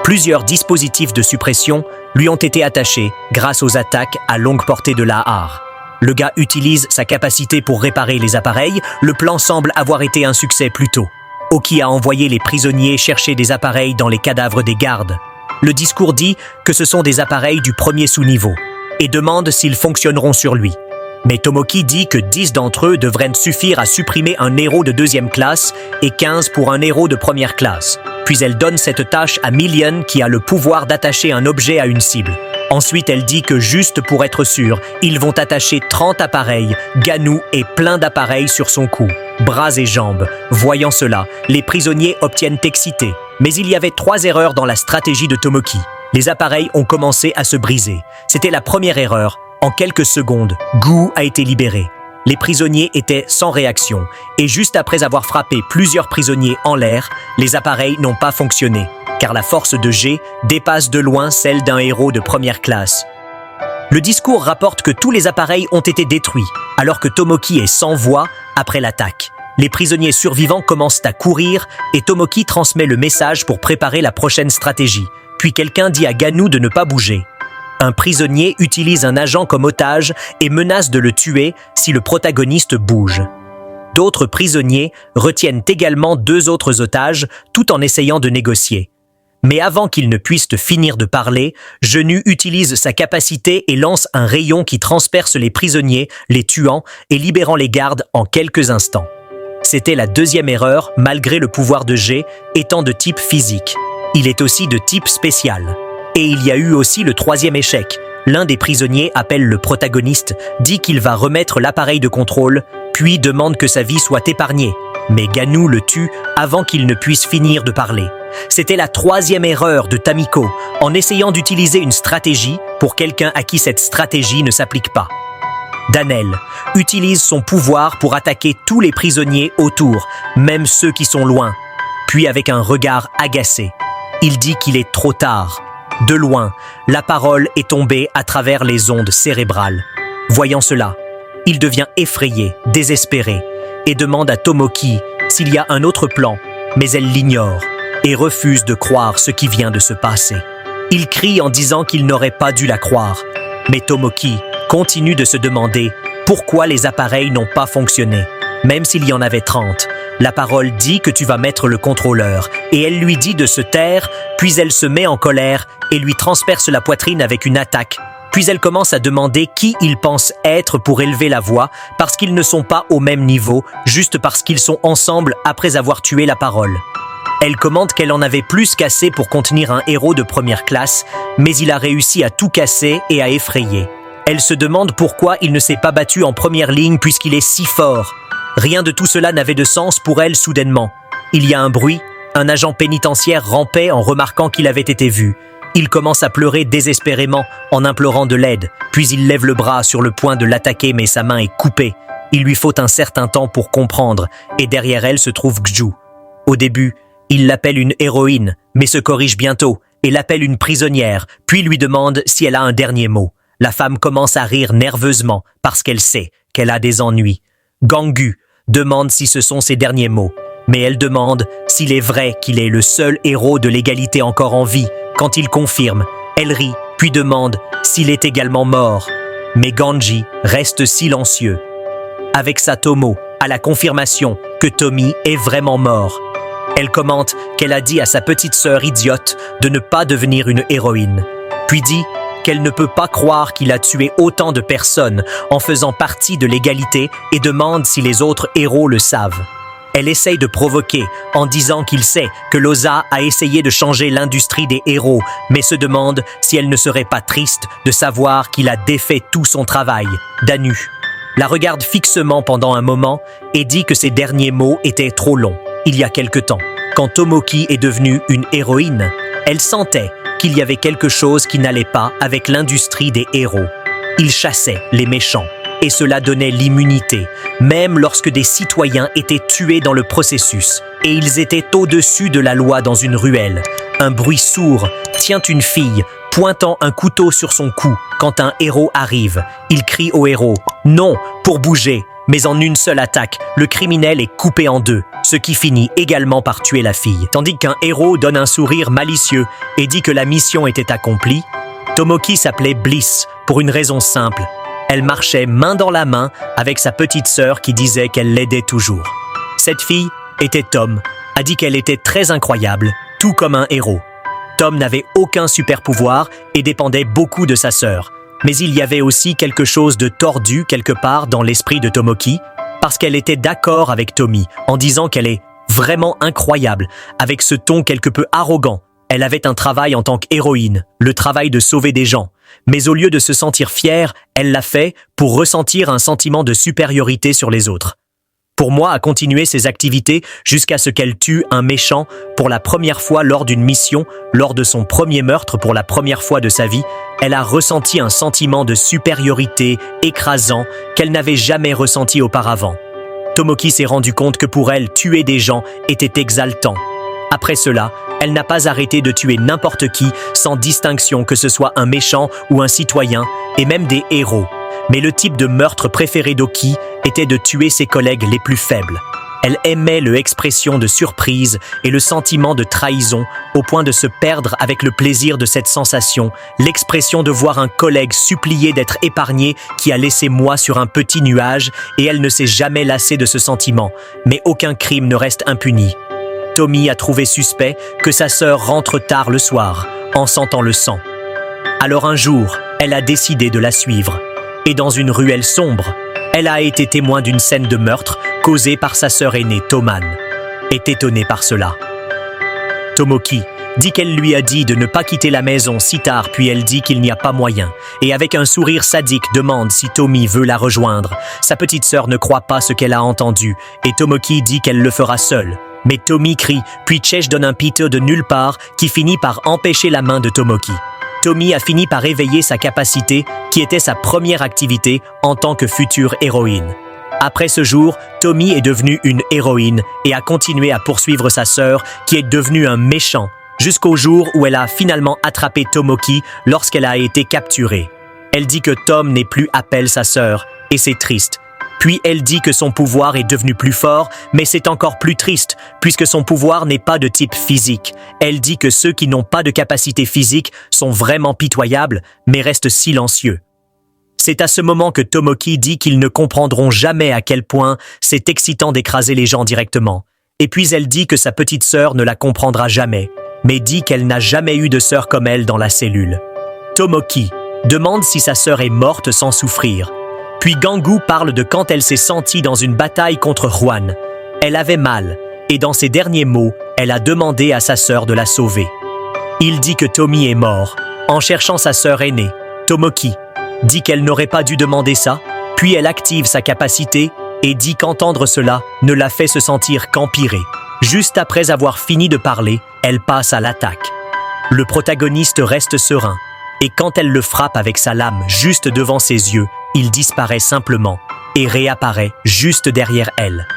Plusieurs dispositifs de suppression lui ont été attachés grâce aux attaques à longue portée de Lahar. Le gars utilise sa capacité pour réparer les appareils, le plan semble avoir été un succès plus tôt. Oki a envoyé les prisonniers chercher des appareils dans les cadavres des gardes. Le discours dit que ce sont des appareils du premier sous-niveau, et demande s'ils fonctionneront sur lui. Mais Tomoki dit que 10 d'entre eux devraient suffire à supprimer un héros de deuxième classe et 15 pour un héros de première classe. Puis elle donne cette tâche à Million qui a le pouvoir d'attacher un objet à une cible. Ensuite, elle dit que juste pour être sûr, ils vont attacher 30 appareils. Ganu est plein d'appareils sur son cou, bras et jambes. Voyant cela, les prisonniers obtiennent excité. Mais il y avait 3 erreurs dans la stratégie de Tomoki. Les appareils ont commencé à se briser. C'était la première erreur. En quelques secondes, Gu a été libéré. Les prisonniers étaient sans réaction, et juste après avoir frappé plusieurs prisonniers en l'air, les appareils n'ont pas fonctionné, car la force de G dépasse de loin celle d'un héros de première classe. Le discours rapporte que tous les appareils ont été détruits, alors que Tomoki est sans voix après l'attaque. Les prisonniers survivants commencent à courir, et Tomoki transmet le message pour préparer la prochaine stratégie. Puis quelqu'un dit à Ganu de ne pas bouger. Un prisonnier utilise un agent comme otage et menace de le tuer si le protagoniste bouge. D'autres prisonniers retiennent également 2 autres otages tout en essayant de négocier. Mais avant qu'ils ne puissent finir de parler, Genu utilise sa capacité et lance un rayon qui transperce les prisonniers, les tuant et libérant les gardes en quelques instants. C'était la 2e erreur malgré le pouvoir de G étant de type physique. Il est aussi de type spécial. Et il y a eu aussi le 3e échec, L'un des prisonniers appelle le protagoniste, dit qu'il va remettre l'appareil de contrôle, puis demande que sa vie soit épargnée. Mais Ganou le tue avant qu'il ne puisse finir de parler. C'était la 3e erreur de Tamiko, en essayant d'utiliser une stratégie pour quelqu'un à qui cette stratégie ne s'applique pas. Danel utilise son pouvoir pour attaquer tous les prisonniers autour, même ceux qui sont loin. Puis avec un regard agacé, il dit qu'il est trop tard. De loin, la parole est tombée à travers les ondes cérébrales. Voyant cela, il devient effrayé, désespéré, et demande à Tomoki s'il y a un autre plan, mais elle l'ignore et refuse de croire ce qui vient de se passer. Il crie en disant qu'il n'aurait pas dû la croire, mais Tomoki continue de se demander pourquoi les appareils n'ont pas fonctionné. Même s'il y en avait 30, la parole dit que tu vas mettre le contrôleur et elle lui dit de se taire, puis elle se met en colère et lui transperce la poitrine avec une attaque. Puis elle commence à demander qui il pense être pour élever la voix parce qu'ils ne sont pas au même niveau, juste parce qu'ils sont ensemble après avoir tué la parole. Elle commente qu'elle en avait plus qu'assez pour contenir un héros de première classe, mais il a réussi à tout casser et à effrayer. Elle se demande pourquoi il ne s'est pas battu en première ligne puisqu'il est si fort. Rien de tout cela n'avait de sens pour elle soudainement. Il y a un bruit, un agent pénitentiaire rampait en remarquant qu'il avait été vu. Il commence à pleurer désespérément en implorant de l'aide, puis il lève le bras sur le point de l'attaquer mais sa main est coupée. Il lui faut un certain temps pour comprendre et derrière elle se trouve Gju. Au début, il l'appelle une héroïne, mais se corrige bientôt et l'appelle une prisonnière, puis lui demande si elle a un dernier mot. La femme commence à rire nerveusement parce qu'elle sait qu'elle a des ennuis. Gangu demande si ce sont ses derniers mots, mais elle demande s'il est vrai qu'il est le seul héros de l'égalité encore en vie. Quand il confirme, elle rit, puis demande s'il est également mort. Mais Ganji reste silencieux. Avec Satomo, à la confirmation que Tommy est vraiment mort. Elle commente qu'elle a dit à sa petite sœur idiote de ne pas devenir une héroïne, puis dit qu'elle ne peut pas croire qu'il a tué autant de personnes en faisant partie de l'égalité et demande si les autres héros le savent. Elle essaye de provoquer en disant qu'il sait que Loza a essayé de changer l'industrie des héros, mais se demande si elle ne serait pas triste de savoir qu'il a défait tout son travail. Danu la regarde fixement pendant un moment et dit que ses derniers mots étaient trop longs. Il y a quelque temps, quand Tomoki est devenue une héroïne, elle sentait qu'il y avait quelque chose qui n'allait pas avec l'industrie des héros. Il chassait les méchants, et cela donnait l'immunité, même lorsque des citoyens étaient tués dans le processus, et ils étaient au-dessus de la loi dans une ruelle. Un bruit sourd tient une fille, pointant un couteau sur son cou. Quand un héros arrive, il crie au héros « Non !» pour bouger, mais en une seule attaque, le criminel est coupé en deux, ce qui finit également par tuer la fille. Tandis qu'un héros donne un sourire malicieux et dit que la mission était accomplie, Tomoki s'appelait Bliss pour une raison simple. Elle marchait main dans la main avec sa petite sœur qui disait qu'elle l'aidait toujours. Cette fille était Tom, a dit qu'elle était très incroyable, tout comme un héros. Tom n'avait aucun super pouvoir et dépendait beaucoup de sa sœur. Mais il y avait aussi quelque chose de tordu quelque part dans l'esprit de Tomoki, parce qu'elle était d'accord avec Tommy en disant qu'elle est vraiment incroyable, avec ce ton quelque peu arrogant. Elle avait un travail en tant qu'héroïne, le travail de sauver des gens. Mais au lieu de se sentir fière, elle l'a fait pour ressentir un sentiment de supériorité sur les autres. Pour moi, a continué ses activités jusqu'à ce qu'elle tue un méchant pour la première fois lors d'une mission, lors de son premier meurtre pour la première fois de sa vie, elle a ressenti un sentiment de supériorité écrasant qu'elle n'avait jamais ressenti auparavant. Tomoki s'est rendu compte que pour elle, tuer des gens était exaltant. Après cela, elle n'a pas arrêté de tuer n'importe qui sans distinction que ce soit un méchant ou un citoyen, et même des héros. Mais le type de meurtre préféré d'Oki était de tuer ses collègues les plus faibles. Elle aimait l'expression de surprise et le sentiment de trahison au point de se perdre avec le plaisir de cette sensation, l'expression de voir un collègue supplier d'être épargné qui a laissé moi sur un petit nuage et elle ne s'est jamais lassée de ce sentiment, mais aucun crime ne reste impuni. Tommy a trouvé suspect que sa sœur rentre tard le soir, en sentant le sang. Alors un jour, elle a décidé de la suivre. Et dans une ruelle sombre, elle a été témoin d'une scène de meurtre causée par sa sœur aînée Toman. Est étonnée par cela. Tomoki dit qu'elle lui a dit de ne pas quitter la maison si tard, puis elle dit qu'il n'y a pas moyen. Et avec un sourire sadique demande si Tommy veut la rejoindre. Sa petite sœur ne croit pas ce qu'elle a entendu, et Tomoki dit qu'elle le fera seule. Mais Tommy crie, puis Chech donne un piteux de nulle part qui finit par empêcher la main de Tomoki. Tommy a fini par éveiller sa capacité, qui était sa première activité en tant que future héroïne. Après ce jour, Tommy est devenue une héroïne et a continué à poursuivre sa sœur, qui est devenue un méchant, jusqu'au jour où elle a finalement attrapé Tomoki lorsqu'elle a été capturée. Elle dit que Tom n'est plus appelle sa sœur, et c'est triste. Puis elle dit que son pouvoir est devenu plus fort, mais c'est encore plus triste, puisque son pouvoir n'est pas de type physique. Elle dit que ceux qui n'ont pas de capacité physique sont vraiment pitoyables, mais restent silencieux. C'est à ce moment que Tomoki dit qu'ils ne comprendront jamais à quel point c'est excitant d'écraser les gens directement. Et puis elle dit que sa petite sœur ne la comprendra jamais, mais dit qu'elle n'a jamais eu de sœur comme elle dans la cellule. Tomoki demande si sa sœur est morte sans souffrir. Puis Gangu parle de quand elle s'est sentie dans une bataille contre Juan. Elle avait mal, et dans ses derniers mots, elle a demandé à sa sœur de la sauver. Il dit que Tommy est mort, en cherchant sa sœur aînée. Tomoki dit qu'elle n'aurait pas dû demander ça, puis elle active sa capacité et dit qu'entendre cela ne la fait se sentir qu'empirée. Juste après avoir fini de parler, elle passe à l'attaque. Le protagoniste reste serein, et quand elle le frappe avec sa lame juste devant ses yeux, il disparaît simplement et réapparaît juste derrière elle.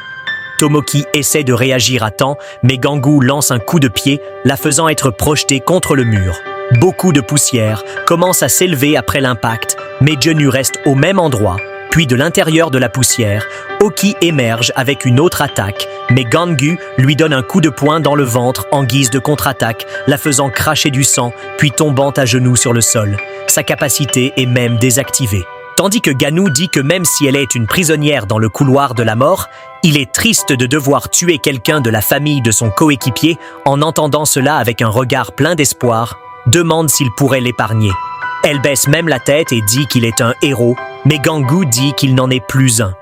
Tomoki essaie de réagir à temps, mais Gangu lance un coup de pied, la faisant être projetée contre le mur. Beaucoup de poussière commence à s'élever après l'impact, mais Jenu reste au même endroit. Puis de l'intérieur de la poussière, Oki émerge avec une autre attaque, mais Gangu lui donne un coup de poing dans le ventre en guise de contre-attaque, la faisant cracher du sang, puis tombant à genoux sur le sol. Sa capacité est même désactivée. Tandis que Ganu dit que même si elle est une prisonnière dans le couloir de la mort, il est triste de devoir tuer quelqu'un de la famille de son coéquipier. En entendant cela avec un regard plein d'espoir, demande s'il pourrait l'épargner. Elle baisse même la tête et dit qu'il est un héros, mais Gangu dit qu'il n'en est plus un.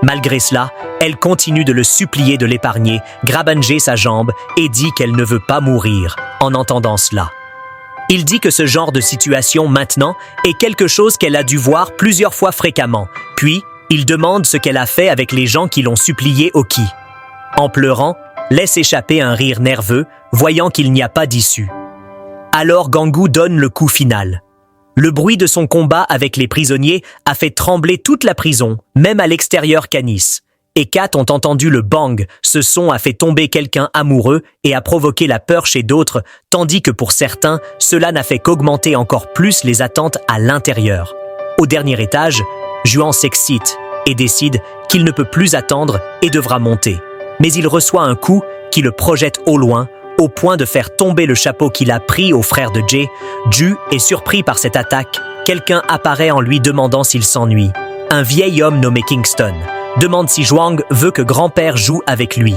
Malgré cela, elle continue de le supplier de l'épargner, grabanger sa jambe et dit qu'elle ne veut pas mourir en entendant cela. Il dit que ce genre de situation maintenant est quelque chose qu'elle a dû voir plusieurs fois fréquemment, puis il demande ce qu'elle a fait avec les gens qui l'ont supplié Oki. En pleurant, laisse échapper un rire nerveux, voyant qu'il n'y a pas d'issue. Alors Gangu donne le coup final. Le bruit de son combat avec les prisonniers a fait trembler toute la prison, même à l'extérieur Canis. Et Kat ont entendu le bang, ce son a fait tomber quelqu'un amoureux et a provoqué la peur chez d'autres, tandis que pour certains, cela n'a fait qu'augmenter encore plus les attentes à l'intérieur. Au dernier étage, Juan s'excite et décide qu'il ne peut plus attendre et devra monter. Mais il reçoit un coup qui le projette au loin, au point de faire tomber le chapeau qu'il a pris au frère de Jay. Ju est surpris par cette attaque. Quelqu'un apparaît en lui demandant s'il s'ennuie. Un vieil homme nommé Kingston demande si Zhuang veut que grand-père joue avec lui.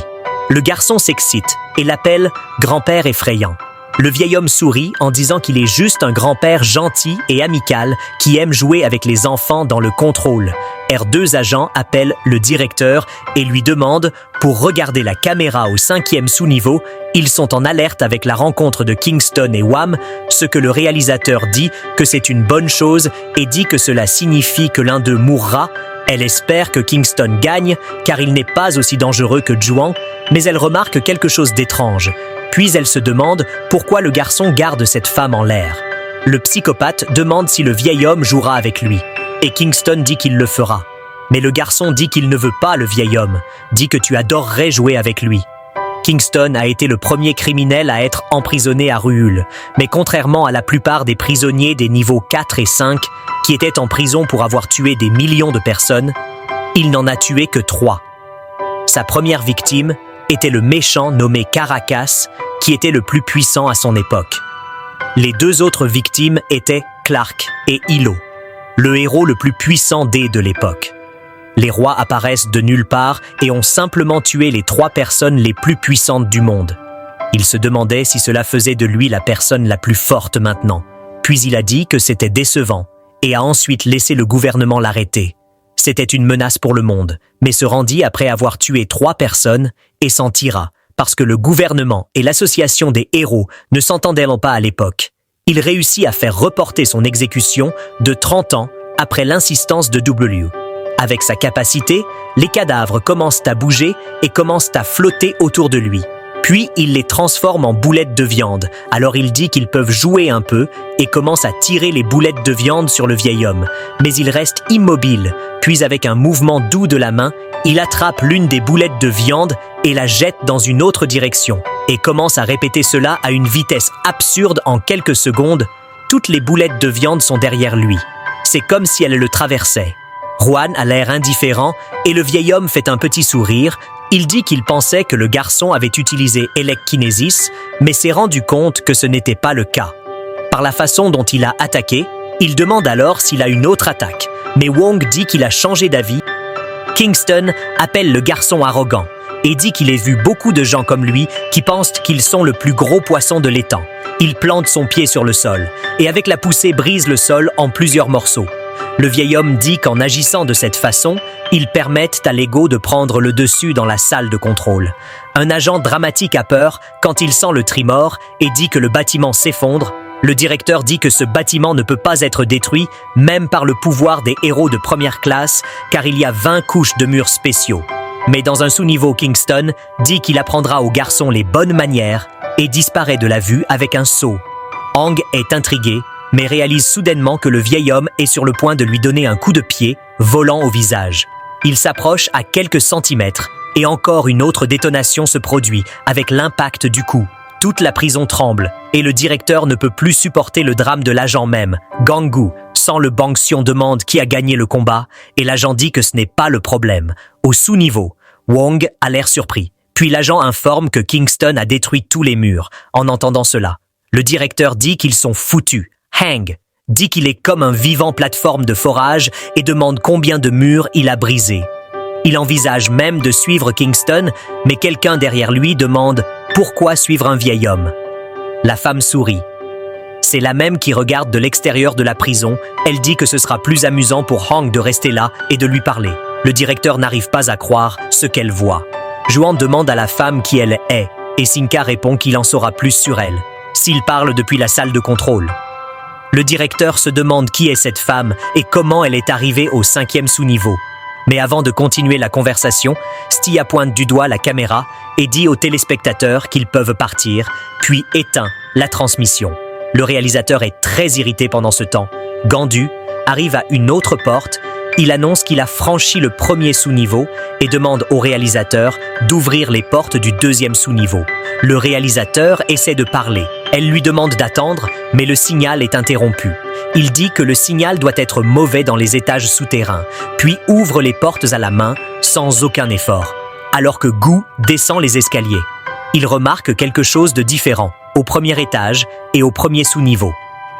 Le garçon s'excite et l'appelle « grand-père effrayant ». Le vieil homme sourit en disant qu'il est juste un grand-père gentil et amical qui aime jouer avec les enfants dans le contrôle. R2 agents appellent le directeur et lui demandent pour regarder la caméra au 5e sous-niveau. Ils sont en alerte avec la rencontre de Kingston et Wham, ce que le réalisateur dit que c'est une bonne chose et dit que cela signifie que l'un d'eux mourra. Elle espère que Kingston gagne car il n'est pas aussi dangereux que Juan, mais elle remarque quelque chose d'étrange. Puis elle se demande pourquoi le garçon garde cette femme en l'air. Le psychopathe demande si le vieil homme jouera avec lui, et Kingston dit qu'il le fera. Mais le garçon dit qu'il ne veut pas le vieil homme, dit que tu adorerais jouer avec lui. Kingston a été le premier criminel à être emprisonné à Ruhul, mais contrairement à la plupart des prisonniers des niveaux 4 et 5, qui étaient en prison pour avoir tué des millions de personnes, il n'en a tué que 3. Sa première victime était le méchant nommé Caracas, qui était le plus puissant à son époque. Les 2 autres victimes étaient Clark et Hilo, le héros le plus puissant de l'époque. Les rois apparaissent de nulle part et ont simplement tué les 3 personnes les plus puissantes du monde. Il se demandait si cela faisait de lui la personne la plus forte maintenant. Puis il a dit que c'était décevant et a ensuite laissé le gouvernement l'arrêter. C'était une menace pour le monde, mais se rendit après avoir tué 3 personnes et s'en tira, parce que le gouvernement et l'association des héros ne s'entendaient pas à l'époque. Il réussit à faire reporter son exécution de 30 ans après l'insistance de W. Avec sa capacité, les cadavres commencent à bouger et commencent à flotter autour de lui. Puis il les transforme en boulettes de viande, alors il dit qu'ils peuvent jouer un peu et commence à tirer les boulettes de viande sur le vieil homme. Mais il reste immobile, puis avec un mouvement doux de la main, il attrape l'une des boulettes de viande et la jette dans une autre direction, et commence à répéter cela à une vitesse absurde en quelques secondes. Toutes les boulettes de viande sont derrière lui. C'est comme si elles le traversaient. Juan a l'air indifférent et le vieil homme fait un petit sourire. Il dit qu'il pensait que le garçon avait utilisé Elekkinesis, mais s'est rendu compte que ce n'était pas le cas. Par la façon dont il a attaqué, il demande alors s'il a une autre attaque, mais Wong dit qu'il a changé d'avis. Kingston appelle le garçon arrogant et dit qu'il a vu beaucoup de gens comme lui qui pensent qu'ils sont le plus gros poisson de l'étang. Il plante son pied sur le sol et avec la poussée brise le sol en plusieurs morceaux. Le vieil homme dit qu'en agissant de cette façon, ils permettent à l'ego de prendre le dessus dans la salle de contrôle. Un agent dramatique a peur quand il sent le trimor et dit que le bâtiment s'effondre. Le directeur dit que ce bâtiment ne peut pas être détruit, même par le pouvoir des héros de première classe, car il y a 20 couches de murs spéciaux. Mais dans un sous-niveau, Kingston dit qu'il apprendra aux garçons les bonnes manières et disparaît de la vue avec un saut. Hang est intrigué, mais réalise soudainement que le vieil homme est sur le point de lui donner un coup de pied, volant au visage. Il s'approche à quelques centimètres, et encore une autre détonation se produit, avec l'impact du coup. Toute la prison tremble, et le directeur ne peut plus supporter le drame de l'agent même. Gang-gu, sans le Bang-sion, demande qui a gagné le combat, et l'agent dit que ce n'est pas le problème. Au sous-niveau, Wong a l'air surpris. Puis l'agent informe que Kingston a détruit tous les murs. En entendant cela, le directeur dit qu'ils sont foutus. Hang dit qu'il est comme un vivant plateforme de forage et demande combien de murs il a brisé. Il envisage même de suivre Kingston, mais quelqu'un derrière lui demande « Pourquoi suivre un vieil homme ?» La femme sourit. C'est la même qui regarde de l'extérieur de la prison. Elle dit que ce sera plus amusant pour Hang de rester là et de lui parler. Le directeur n'arrive pas à croire ce qu'elle voit. Juan demande à la femme qui elle est, et Sinka répond qu'il en saura plus sur elle, s'il parle depuis la salle de contrôle. Le directeur se demande qui est cette femme et comment elle est arrivée au 5e sous-niveau. Mais avant de continuer la conversation, Stia pointe du doigt la caméra et dit aux téléspectateurs qu'ils peuvent partir, puis éteint la transmission. Le réalisateur est très irrité pendant ce temps. Gandu arrive à une autre porte. Il annonce qu'il a franchi le 1er sous-niveau et demande au réalisateur d'ouvrir les portes du 2e sous-niveau. Le réalisateur essaie de parler. Elle lui demande d'attendre, mais le signal est interrompu. Il dit que le signal doit être mauvais dans les étages souterrains, puis ouvre les portes à la main sans aucun effort, alors que Gu descend les escaliers. Il remarque quelque chose de différent, au 1er étage et au 1er sous-niveau.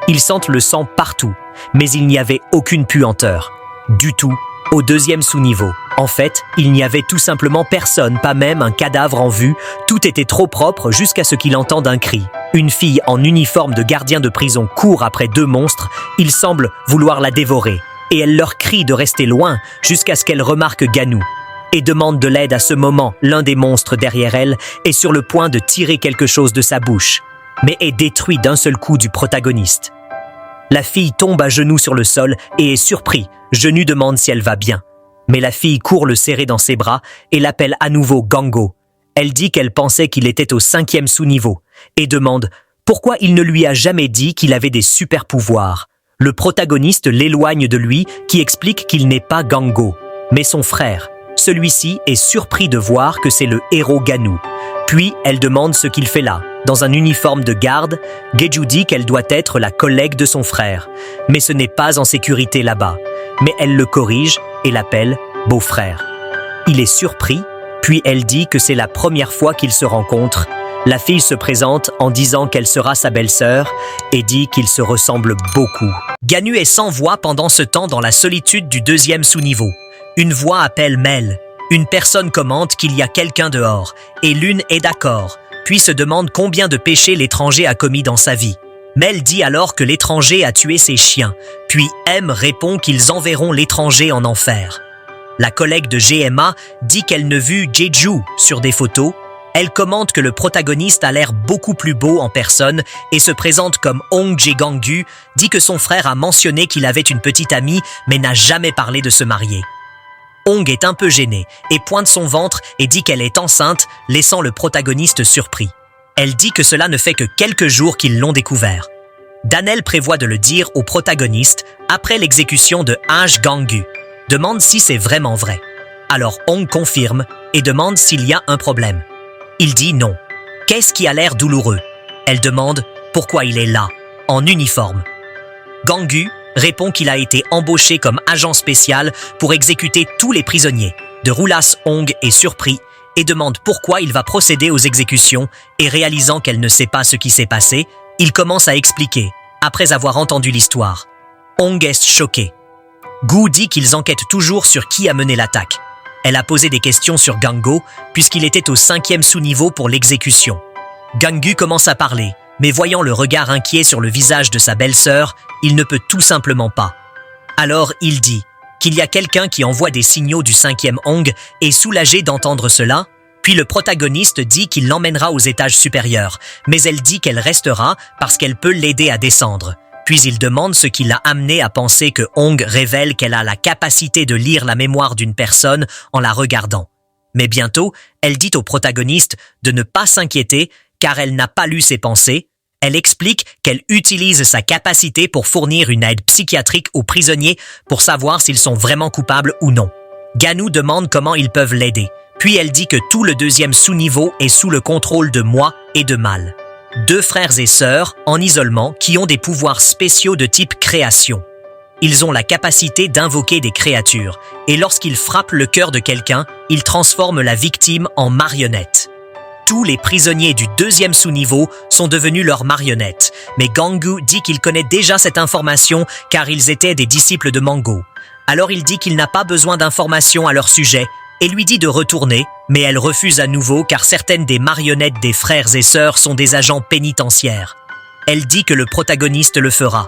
Ils sentent le sang partout, mais il n'y avait aucune puanteur. Du tout, au 2e sous-niveau. En fait, il n'y avait tout simplement personne, pas même un cadavre en vue. Tout était trop propre jusqu'à ce qu'il entende un cri. Une fille en uniforme de gardien de prison court après 2 monstres. Ils semblent vouloir la dévorer. Et elle leur crie de rester loin jusqu'à ce qu'elle remarque Ganou. Et demande de l'aide à ce moment. L'un des monstres derrière elle est sur le point de tirer quelque chose de sa bouche, mais est détruit d'un seul coup du protagoniste. La fille tombe à genoux sur le sol et est surpris. Genu demande si elle va bien. Mais la fille court le serrer dans ses bras et l'appelle à nouveau Gango. Elle dit qu'elle pensait qu'il était au 5e sous-niveau et demande pourquoi il ne lui a jamais dit qu'il avait des super pouvoirs. Le protagoniste l'éloigne de lui qui explique qu'il n'est pas Gango, mais son frère. Celui-ci est surpris de voir que c'est le héros Ganou. Puis elle demande ce qu'il fait là. Dans un uniforme de garde, Geju dit qu'elle doit être la collègue de son frère. Mais ce n'est pas en sécurité là-bas. Mais elle le corrige et l'appelle beau-frère. Il est surpris, puis elle dit que c'est la première fois qu'ils se rencontrent. La fille se présente en disant qu'elle sera sa belle-sœur et dit qu'ils se ressemblent beaucoup. Ganou est sans voix pendant ce temps dans la solitude du 2e sous-niveau. Une voix appelle Mel. Une personne commente qu'il y a quelqu'un dehors, et l'une est d'accord, puis se demande combien de péchés l'étranger a commis dans sa vie. Mel dit alors que l'étranger a tué ses chiens, puis M répond qu'ils enverront l'étranger en enfer. La collègue de GMA dit qu'elle ne vu Jeju sur des photos, Elle commente que le protagoniste a l'air beaucoup plus beau en personne et se présente comme Hong Jae-Ganggu, dit que son frère a mentionné qu'il avait une petite amie mais n'a jamais parlé de se marier. Hong est un peu gênée et pointe son ventre et dit qu'elle est enceinte, laissant le protagoniste surpris. Elle dit que cela ne fait que quelques jours qu'ils l'ont découvert. Danelle prévoit de le dire au protagoniste après l'exécution de Hage Ganggu, demande si c'est vraiment vrai. Alors Hong confirme et demande s'il y a un problème. Il dit non. Qu'est-ce qui a l'air douloureux? Elle demande pourquoi il est là, en uniforme. Ganggu répond qu'il a été embauché comme agent spécial pour exécuter tous les prisonniers. De Roulas Hong est surpris et demande pourquoi il va procéder aux exécutions et réalisant qu'elle ne sait pas ce qui s'est passé, il commence à expliquer, après avoir entendu l'histoire. Hong est choqué. Gu dit qu'ils enquêtent toujours sur qui a mené l'attaque. Elle a posé des questions sur Gango, puisqu'il était au 5e sous-niveau pour l'exécution. Ganggu commence à parler, mais voyant le regard inquiet sur le visage de sa belle-sœur, il ne peut tout simplement pas. Alors il dit qu'il y a quelqu'un qui envoie des signaux du 5e Hong et soulagé d'entendre cela, puis le protagoniste dit qu'il l'emmènera aux étages supérieurs, mais elle dit qu'elle restera parce qu'elle peut l'aider à descendre. Puis il demande ce qui l'a amené à penser que Hong révèle qu'elle a la capacité de lire la mémoire d'une personne en la regardant. Mais bientôt, elle dit au protagoniste de ne pas s'inquiéter car elle n'a pas lu ses pensées. Elle explique qu'elle utilise sa capacité pour fournir une aide psychiatrique aux prisonniers pour savoir s'ils sont vraiment coupables ou non. Ganou demande comment ils peuvent l'aider. Puis elle dit que tout le 2e sous-niveau est sous le contrôle de moi et de Mal. 2 frères et sœurs, en isolement, qui ont des pouvoirs spéciaux de type création. Ils ont la capacité d'invoquer des créatures, et lorsqu'ils frappent le cœur de quelqu'un, ils transforment la victime en marionnette. Tous les prisonniers du 2e sous-niveau sont devenus leurs marionnettes, mais Ganggu dit qu'il connaît déjà cette information car ils étaient des disciples de Mango. Alors il dit qu'il n'a pas besoin d'informations à leur sujet, et lui dit de retourner, mais elle refuse à nouveau car certaines des marionnettes des frères et sœurs sont des agents pénitentiaires. Elle dit que le protagoniste le fera.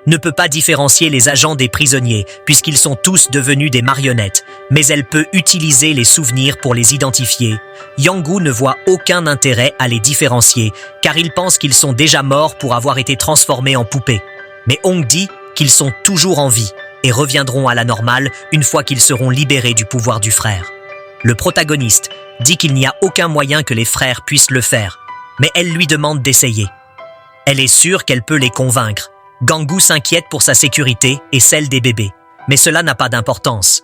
Ne peut pas différencier les agents des prisonniers puisqu'ils sont tous devenus des marionnettes, mais elle peut utiliser les souvenirs pour les identifier. Yanggu ne voit aucun intérêt à les différencier car il pense qu'ils sont déjà morts pour avoir été transformés en poupées. Mais Hong dit qu'ils sont toujours en vie et reviendront à la normale une fois qu'ils seront libérés du pouvoir du frère. Le protagoniste dit qu'il n'y a aucun moyen que les frères puissent le faire, mais elle lui demande d'essayer. Elle est sûre qu'elle peut les convaincre. Ganggu s'inquiète pour sa sécurité et celle des bébés, mais cela n'a pas d'importance.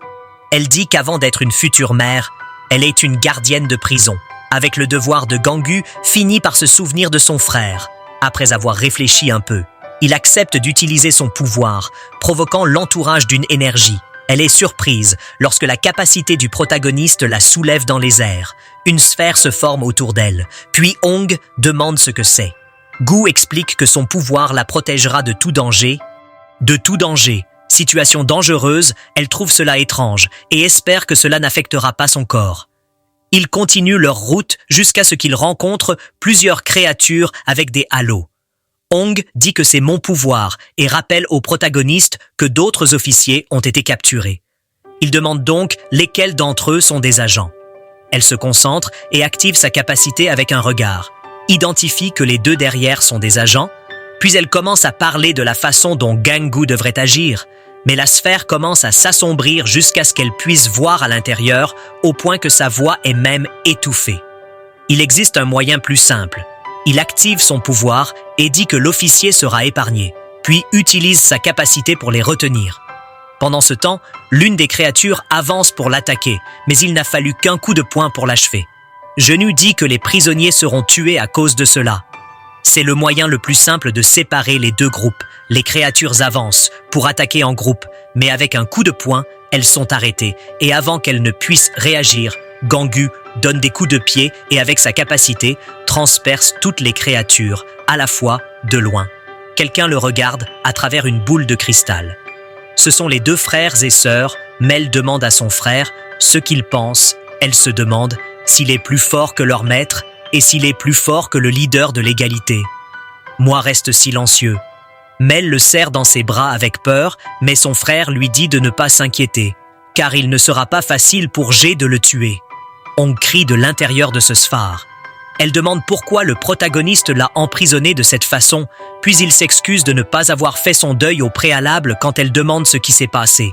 Elle dit qu'avant d'être une future mère, elle est une gardienne de prison, avec le devoir de Ganggu finit par se souvenir de son frère. Après avoir réfléchi un peu, il accepte d'utiliser son pouvoir, provoquant l'entourage d'une énergie. Elle est surprise lorsque la capacité du protagoniste la soulève dans les airs. Une sphère se forme autour d'elle, puis Hong demande ce que c'est. Gu explique que son pouvoir la protégera de tout danger. De tout danger. Situation dangereuse, elle trouve cela étrange et espère que cela n'affectera pas son corps. Ils continuent leur route jusqu'à ce qu'ils rencontrent plusieurs créatures avec des halos. Hong dit que c'est mon pouvoir et rappelle au protagoniste que d'autres officiers ont été capturés. Il demande donc lesquels d'entre eux sont des agents. Elle se concentre et active sa capacité avec un regard. Identifie que les 2 derrière sont des agents, puis elle commence à parler de la façon dont Ganggu devrait agir, mais la sphère commence à s'assombrir jusqu'à ce qu'elle puisse voir à l'intérieur, au point que sa voix est même étouffée. Il existe un moyen plus simple. Il active son pouvoir et dit que l'officier sera épargné, puis utilise sa capacité pour les retenir. Pendant ce temps, l'une des créatures avance pour l'attaquer, mais il n'a fallu qu'un coup de poing pour l'achever. Genu dit que les prisonniers seront tués à cause de cela. C'est le moyen le plus simple de séparer les 2 groupes. Les créatures avancent pour attaquer en groupe, mais avec un coup de poing, elles sont arrêtées et avant qu'elles ne puissent réagir, Ganggu donne des coups de pied et avec sa capacité, transperce toutes les créatures, à la fois de loin. Quelqu'un le regarde à travers une boule de cristal. Ce sont les 2 frères et sœurs. Mel demande à son frère ce qu'il pense. Elle se demande s'il est plus fort que leur maître et s'il est plus fort que le leader de l'égalité. Moi reste silencieux. Mel le serre dans ses bras avec peur, mais son frère lui dit de ne pas s'inquiéter, car il ne sera pas facile pour G de le tuer. On crie de l'intérieur de ce sphare. Elle demande pourquoi le protagoniste l'a emprisonné de cette façon, puis il s'excuse de ne pas avoir fait son deuil au préalable quand elle demande ce qui s'est passé.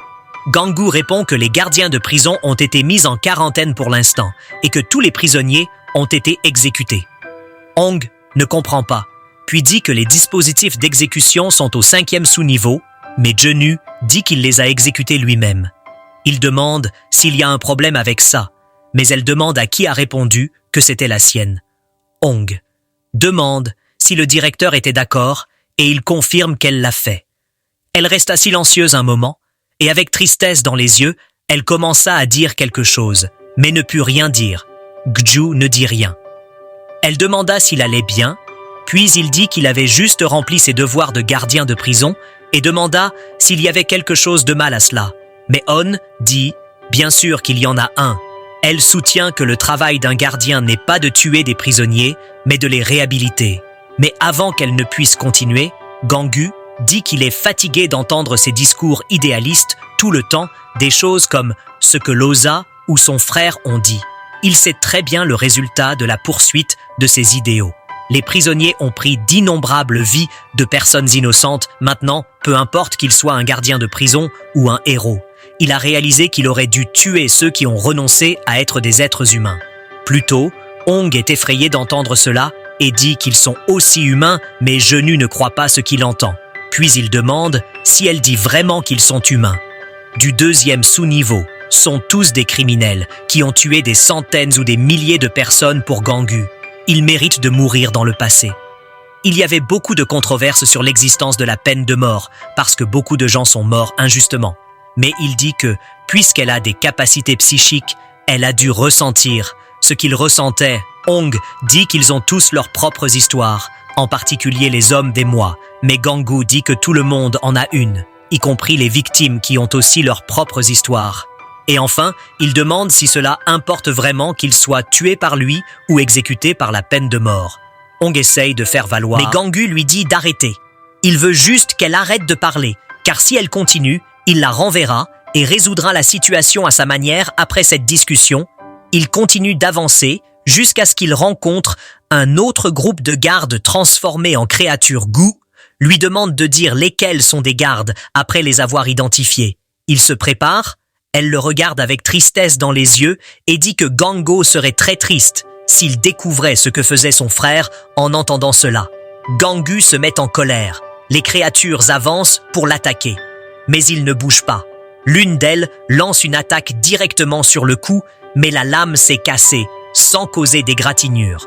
Gang-gu répond que les gardiens de prison ont été mis en quarantaine pour l'instant et que tous les prisonniers ont été exécutés. Hong ne comprend pas, puis dit que les dispositifs d'exécution sont au 5e sous-niveau, mais Jenu dit qu'il les a exécutés lui-même. Il demande s'il y a un problème avec ça, mais elle demande à qui a répondu que c'était la sienne. Hong demande si le directeur était d'accord et il confirme qu'elle l'a fait. Elle resta silencieuse un moment et avec tristesse dans les yeux, elle commença à dire quelque chose, mais ne put rien dire. Gju ne dit rien. Elle demanda s'il allait bien, puis il dit qu'il avait juste rempli ses devoirs de gardien de prison et demanda s'il y avait quelque chose de mal à cela. Mais On dit « Bien sûr qu'il y en a un ». Elle soutient que le travail d'un gardien n'est pas de tuer des prisonniers, mais de les réhabiliter. Mais avant qu'elle ne puisse continuer, Gang-gu dit qu'il est fatigué d'entendre ses discours idéalistes tout le temps, des choses comme ce que Loza ou son frère ont dit. Il sait très bien le résultat de la poursuite de ses idéaux. Les prisonniers ont pris d'innombrables vies de personnes innocentes. Maintenant, peu importe qu'il soit un gardien de prison ou un héros. Il a réalisé qu'il aurait dû tuer ceux qui ont renoncé à être des êtres humains. Plus tôt, Hong est effrayé d'entendre cela et dit qu'ils sont aussi humains, mais Jenu ne croit pas ce qu'il entend. Puis il demande si elle dit vraiment qu'ils sont humains. Du 2e sous-niveau, sont tous des criminels qui ont tué des centaines ou des milliers de personnes pour Gang-gu. Ils méritent de mourir dans le passé. Il y avait beaucoup de controverses sur l'existence de la peine de mort parce que beaucoup de gens sont morts injustement. Mais il dit que, puisqu'elle a des capacités psychiques, elle a dû ressentir ce qu'ils ressentaient. Hong dit qu'ils ont tous leurs propres histoires, en particulier les hommes des mois, mais Gang-gu dit que tout le monde en a une, y compris les victimes qui ont aussi leurs propres histoires. Et enfin, il demande si cela importe vraiment qu'il soit tué par lui ou exécuté par la peine de mort. Hong essaye de faire valoir, mais Gang-gu lui dit d'arrêter. Il veut juste qu'elle arrête de parler, car si elle continue, il la renverra et résoudra la situation à sa manière après cette discussion. Il continue d'avancer jusqu'à ce qu'il rencontre un autre groupe de gardes transformés en créatures Gu, lui demande de dire lesquels sont des gardes après les avoir identifiés. Il se prépare, elle le regarde avec tristesse dans les yeux et dit que Gang-gu serait très triste s'il découvrait ce que faisait son frère en entendant cela. Gang-gu se met en colère. Les créatures avancent pour l'attaquer. Mais il ne bouge pas. L'une d'elles lance une attaque directement sur le cou, mais la lame s'est cassée, sans causer d'égratignures.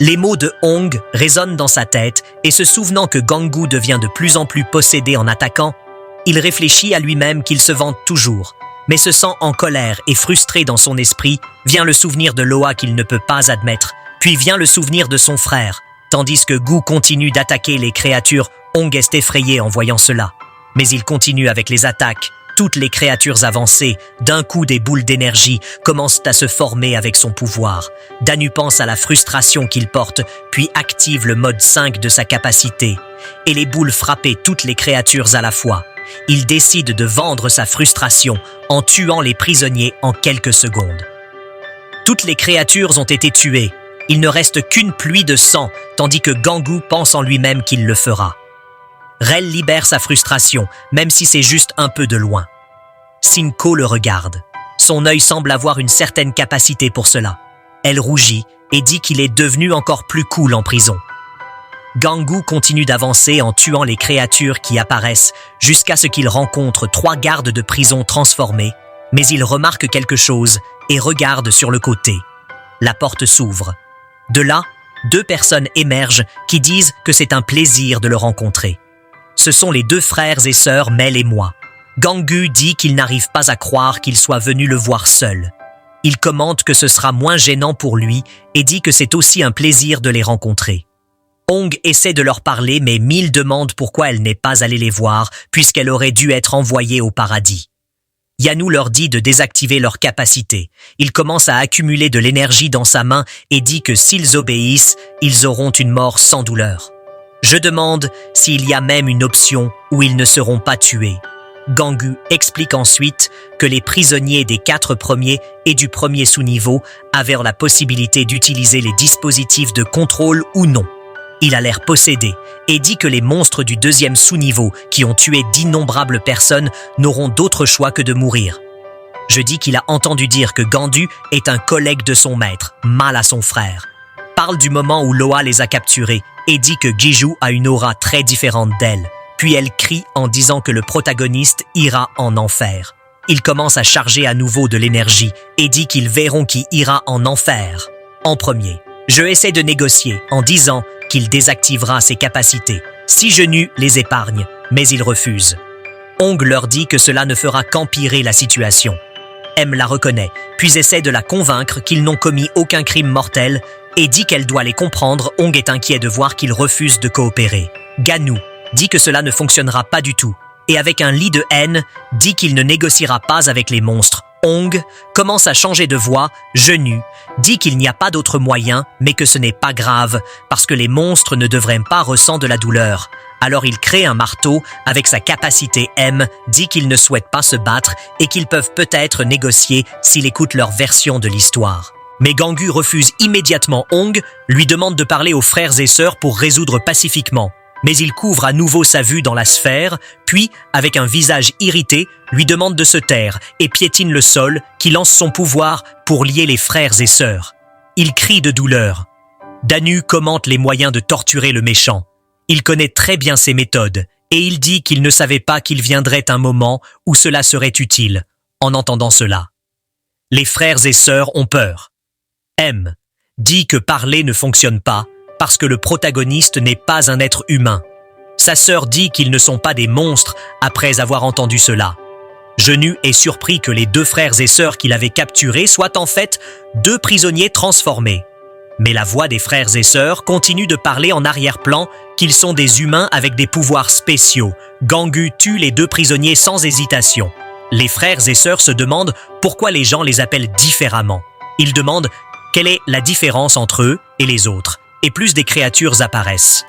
Les mots de Hong résonnent dans sa tête, et se souvenant que Gang-gu devient de plus en plus possédé en attaquant, il réfléchit à lui-même qu'il se vante toujours, mais se sent en colère et frustré dans son esprit, vient le souvenir de Loa qu'il ne peut pas admettre, puis vient le souvenir de son frère, tandis que Gu continue d'attaquer les créatures. Hong est effrayé en voyant cela. Mais il continue avec les attaques. Toutes les créatures avancées, d'un coup des boules d'énergie, commencent à se former avec son pouvoir. Danu pense à la frustration qu'il porte, puis active le mode 5 de sa capacité. Et les boules frappaient toutes les créatures à la fois. Il décide de vendre sa frustration en tuant les prisonniers en quelques secondes. Toutes les créatures ont été tuées. Il ne reste qu'une pluie de sang, tandis que Gang-gu pense en lui-même qu'il le fera. Rel libère sa frustration, même si c'est juste un peu de loin. Sinko le regarde. Son œil semble avoir une certaine capacité pour cela. Elle rougit et dit qu'il est devenu encore plus cool en prison. Gang-gu continue d'avancer en tuant les créatures qui apparaissent jusqu'à ce qu'il rencontre 3 gardes de prison transformés, mais il remarque quelque chose et regarde sur le côté. La porte s'ouvre. De là, 2 personnes émergent qui disent que c'est un plaisir de le rencontrer. Ce sont les 2 frères et sœurs Mel et moi. Gang-gu dit qu'il n'arrive pas à croire qu'il soit venu le voir seul. Il commente que ce sera moins gênant pour lui et dit que c'est aussi un plaisir de les rencontrer. Hong essaie de leur parler, mais Mil demande pourquoi elle n'est pas allée les voir, puisqu'elle aurait dû être envoyée au paradis. Yanu leur dit de désactiver leur capacité. Il commence à accumuler de l'énergie dans sa main et dit que s'ils obéissent, ils auront une mort sans douleur. Je demande s'il y a même une option où ils ne seront pas tués. Gangu explique ensuite que les prisonniers des 4 premiers et du premier sous-niveau avaient la possibilité d'utiliser les dispositifs de contrôle ou non. Il a l'air possédé et dit que les monstres du 2e sous-niveau qui ont tué d'innombrables personnes n'auront d'autre choix que de mourir. Je dis qu'il a entendu dire que Gandu est un collègue de son maître, mal à son frère. Parle du moment où Loa les a capturés et dit que Giju a une aura très différente d'elle. Puis elle crie en disant que le protagoniste ira en enfer. Il commence à charger à nouveau de l'énergie et dit qu'ils verront qui ira en enfer en premier. Je essaie de négocier en disant qu'il désactivera ses capacités si Genu les épargne, mais il refuse. Ong leur dit que cela ne fera qu'empirer la situation. M la reconnaît, puis essaie de la convaincre qu'ils n'ont commis aucun crime mortel et dit qu'elle doit les comprendre. Ong est inquiet de voir qu'ils refusent de coopérer. Ganu dit que cela ne fonctionnera pas du tout et avec un lit de haine, dit qu'il ne négociera pas avec les monstres. Ong commence à changer de voix, Genu dit qu'il n'y a pas d'autre moyen mais que ce n'est pas grave parce que les monstres ne devraient pas ressentir de la douleur. Alors il crée un marteau avec sa capacité M, dit qu'ils ne souhaitent pas se battre et qu'ils peuvent peut-être négocier s'il écoute leur version de l'histoire. Mais Gangu refuse immédiatement. Ong lui demande de parler aux frères et sœurs pour résoudre pacifiquement. Mais il couvre à nouveau sa vue dans la sphère, puis, avec un visage irrité, lui demande de se taire et piétine le sol, qui lance son pouvoir pour lier les frères et sœurs. Il crie de douleur. Danu commente les moyens de torturer le méchant. Il connaît très bien ses méthodes et il dit qu'il ne savait pas qu'il viendrait un moment où cela serait utile. En entendant cela, les frères et sœurs ont peur. M dit que parler ne fonctionne pas parce que le protagoniste n'est pas un être humain. Sa sœur dit qu'ils ne sont pas des monstres après avoir entendu cela. Genu est surpris que les 2 frères et sœurs qu'il avait capturés soient en fait 2 prisonniers transformés. Mais la voix des frères et sœurs continue de parler en arrière-plan qu'ils sont des humains avec des pouvoirs spéciaux. Gangu tue les 2 prisonniers sans hésitation. Les frères et sœurs se demandent pourquoi les gens les appellent différemment. Ils demandent quelle est la différence entre eux et les autres, et plus des créatures apparaissent.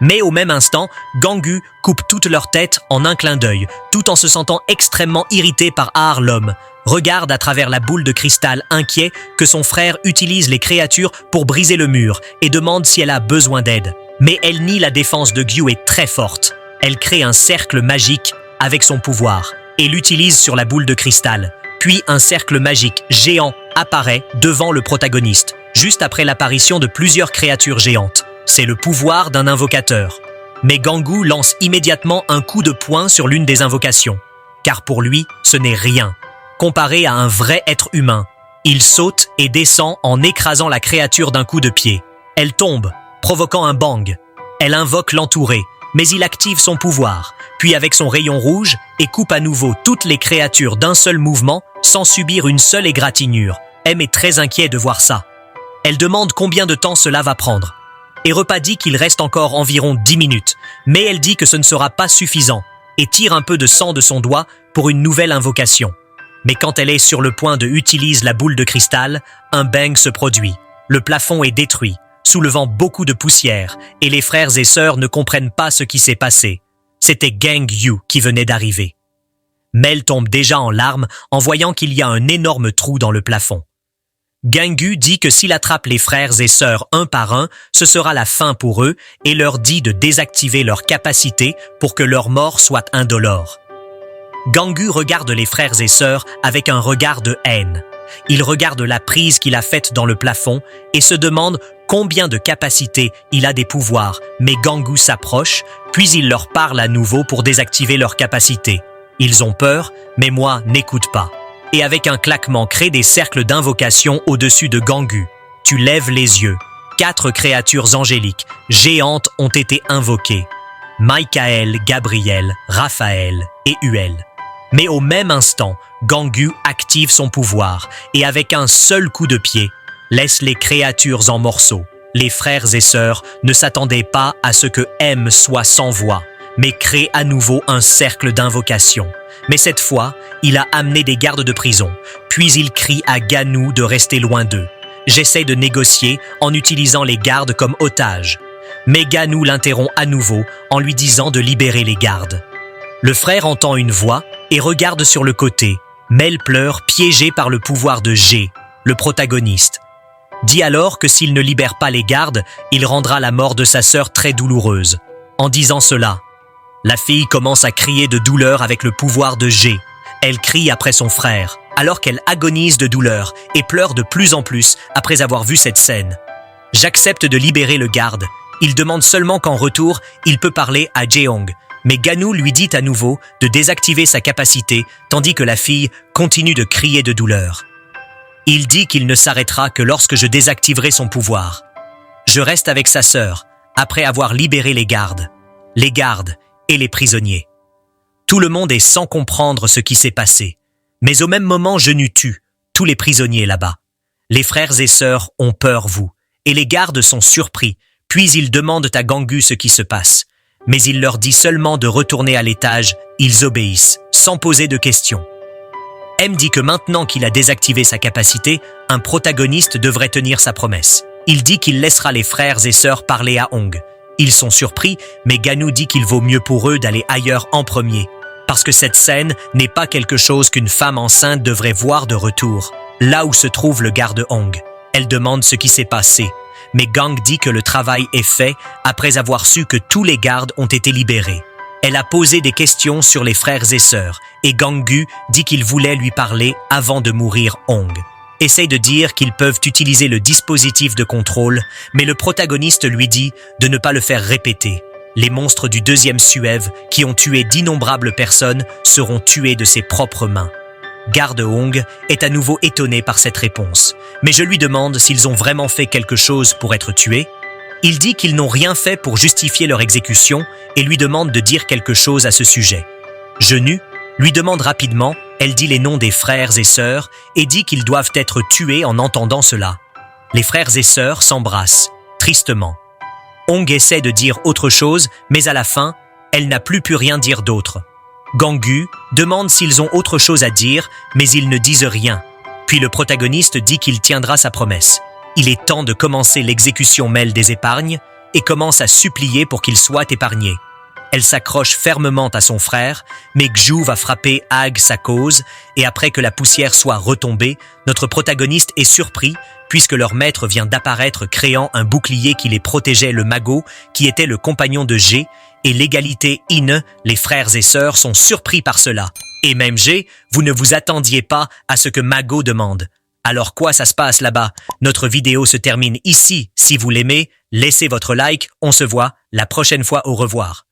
Mais au même instant, Gangu coupe toute leur tête en un clin d'œil, tout en se sentant extrêmement irrité par Aar l'homme. Regarde à travers la boule de cristal inquiet que son frère utilise les créatures pour briser le mur et demande si elle a besoin d'aide. Mais elle nie la défense de Gyu est très forte. Elle crée un cercle magique avec son pouvoir et l'utilise sur la boule de cristal. Puis un cercle magique géant apparaît devant le protagoniste, juste après l'apparition de plusieurs créatures géantes. C'est le pouvoir d'un invocateur. Mais Gangu lance immédiatement un coup de poing sur l'une des invocations, car pour lui, ce n'est rien. Comparé à un vrai être humain, il saute et descend en écrasant la créature d'un coup de pied. Elle tombe, provoquant un bang. Elle invoque l'entouré, mais il active son pouvoir, puis avec son rayon rouge, et coupe à nouveau toutes les créatures d'un seul mouvement, sans subir une seule égratignure. M est très inquiet de voir ça. Elle demande combien de temps cela va prendre. Erepa dit qu'il reste encore environ 10 minutes, mais elle dit que ce ne sera pas suffisant, et tire un peu de sang de son doigt pour une nouvelle invocation. Mais quand elle est sur le point de utiliser la boule de cristal, un bang se produit. Le plafond est détruit, soulevant beaucoup de poussière, et les frères et sœurs ne comprennent pas ce qui s'est passé. C'était Gang Yu qui venait d'arriver. Mel tombe déjà en larmes en voyant qu'il y a un énorme trou dans le plafond. Gangu dit que s'il attrape les frères et sœurs un par un, ce sera la fin pour eux et leur dit de désactiver leurs capacités pour que leur mort soit indolore. Gangu regarde les frères et sœurs avec un regard de haine. Il regarde la prise qu'il a faite dans le plafond et se demande combien de capacités il a des pouvoirs, mais Gangu s'approche, puis il leur parle à nouveau pour désactiver leurs capacités. Ils ont peur, mais moi n'écoute pas. Et avec un claquement crée des cercles d'invocation au-dessus de Gangu. Tu lèves les yeux. 4 créatures angéliques, géantes ont été invoquées. Michael, Gabriel, Raphaël et Uel. Mais au même instant, Gangu active son pouvoir et avec un seul coup de pied, laisse les créatures en morceaux. Les frères et sœurs ne s'attendaient pas à ce que M soit sans voix, mais crée à nouveau un cercle d'invocation. Mais cette fois, il a amené des gardes de prison, puis il crie à Ganu de rester loin d'eux. J'essaie de négocier en utilisant les gardes comme otages. Mais Ganu l'interrompt à nouveau en lui disant de libérer les gardes. Le frère entend une voix et regarde sur le côté. Mel pleure, piégé par le pouvoir de G, le protagoniste. Dit alors que s'il ne libère pas les gardes, il rendra la mort de sa sœur très douloureuse. En disant cela, la fille commence à crier de douleur avec le pouvoir de G. Elle crie après son frère, alors qu'elle agonise de douleur et pleure de plus en plus après avoir vu cette scène. J'accepte de libérer le garde. Il demande seulement qu'en retour, il peut parler à Jeong. Mais Ganu lui dit à nouveau de désactiver sa capacité, tandis que la fille continue de crier de douleur. Il dit qu'il ne s'arrêtera que lorsque je désactiverai son pouvoir. Je reste avec sa sœur, après avoir libéré les gardes et les prisonniers. Tout le monde est sans comprendre ce qui s'est passé. Mais au même moment, je tue tous les prisonniers là-bas. Les frères et sœurs ont peur, vous, et les gardes sont surpris, puis ils demandent à Gangu ce qui se passe. Mais il leur dit seulement de retourner à l'étage, ils obéissent, sans poser de questions. M dit que maintenant qu'il a désactivé sa capacité, un protagoniste devrait tenir sa promesse. Il dit qu'il laissera les frères et sœurs parler à Hong. Ils sont surpris, mais Ganu dit qu'il vaut mieux pour eux d'aller ailleurs en premier, parce que cette scène n'est pas quelque chose qu'une femme enceinte devrait voir de retour. Là où se trouve le garde Hong, elle demande ce qui s'est passé, mais Gang dit que le travail est fait après avoir su que tous les gardes ont été libérés. Elle a posé des questions sur les frères et sœurs, et Gangu dit qu'il voulait lui parler avant de mourir. Hong essaye de dire qu'ils peuvent utiliser le dispositif de contrôle, mais le protagoniste lui dit de ne pas le faire répéter. Les monstres du deuxième Suève, qui ont tué d'innombrables personnes, seront tués de ses propres mains. Garde Hong est à nouveau étonné par cette réponse, mais je lui demande s'ils ont vraiment fait quelque chose pour être tués. Il dit qu'ils n'ont rien fait pour justifier leur exécution et lui demande de dire quelque chose à ce sujet. Genu lui demande rapidement, elle dit les noms des frères et sœurs et dit qu'ils doivent être tués en entendant cela. Les frères et sœurs s'embrassent, tristement. Hong essaie de dire autre chose, mais à la fin, elle n'a plus pu rien dire d'autre. Gangu demande s'ils ont autre chose à dire, mais ils ne disent rien. Puis le protagoniste dit qu'il tiendra sa promesse. Il est temps de commencer l'exécution Mel des épargnes et commence à supplier pour qu'il soit épargné. Elle s'accroche fermement à son frère, mais Gju va frapper Ag sa cause et après que la poussière soit retombée, notre protagoniste est surpris puisque leur maître vient d'apparaître créant un bouclier qui les protégeait, le Mago, qui était le compagnon de G, et l'égalité In, les frères et sœurs sont surpris par cela. Et même G, vous ne vous attendiez pas à ce que Mago demande. Alors quoi ça se passe là-bas? Notre vidéo se termine ici. Si vous l'aimez, laissez votre like. On se voit la prochaine fois. Au revoir.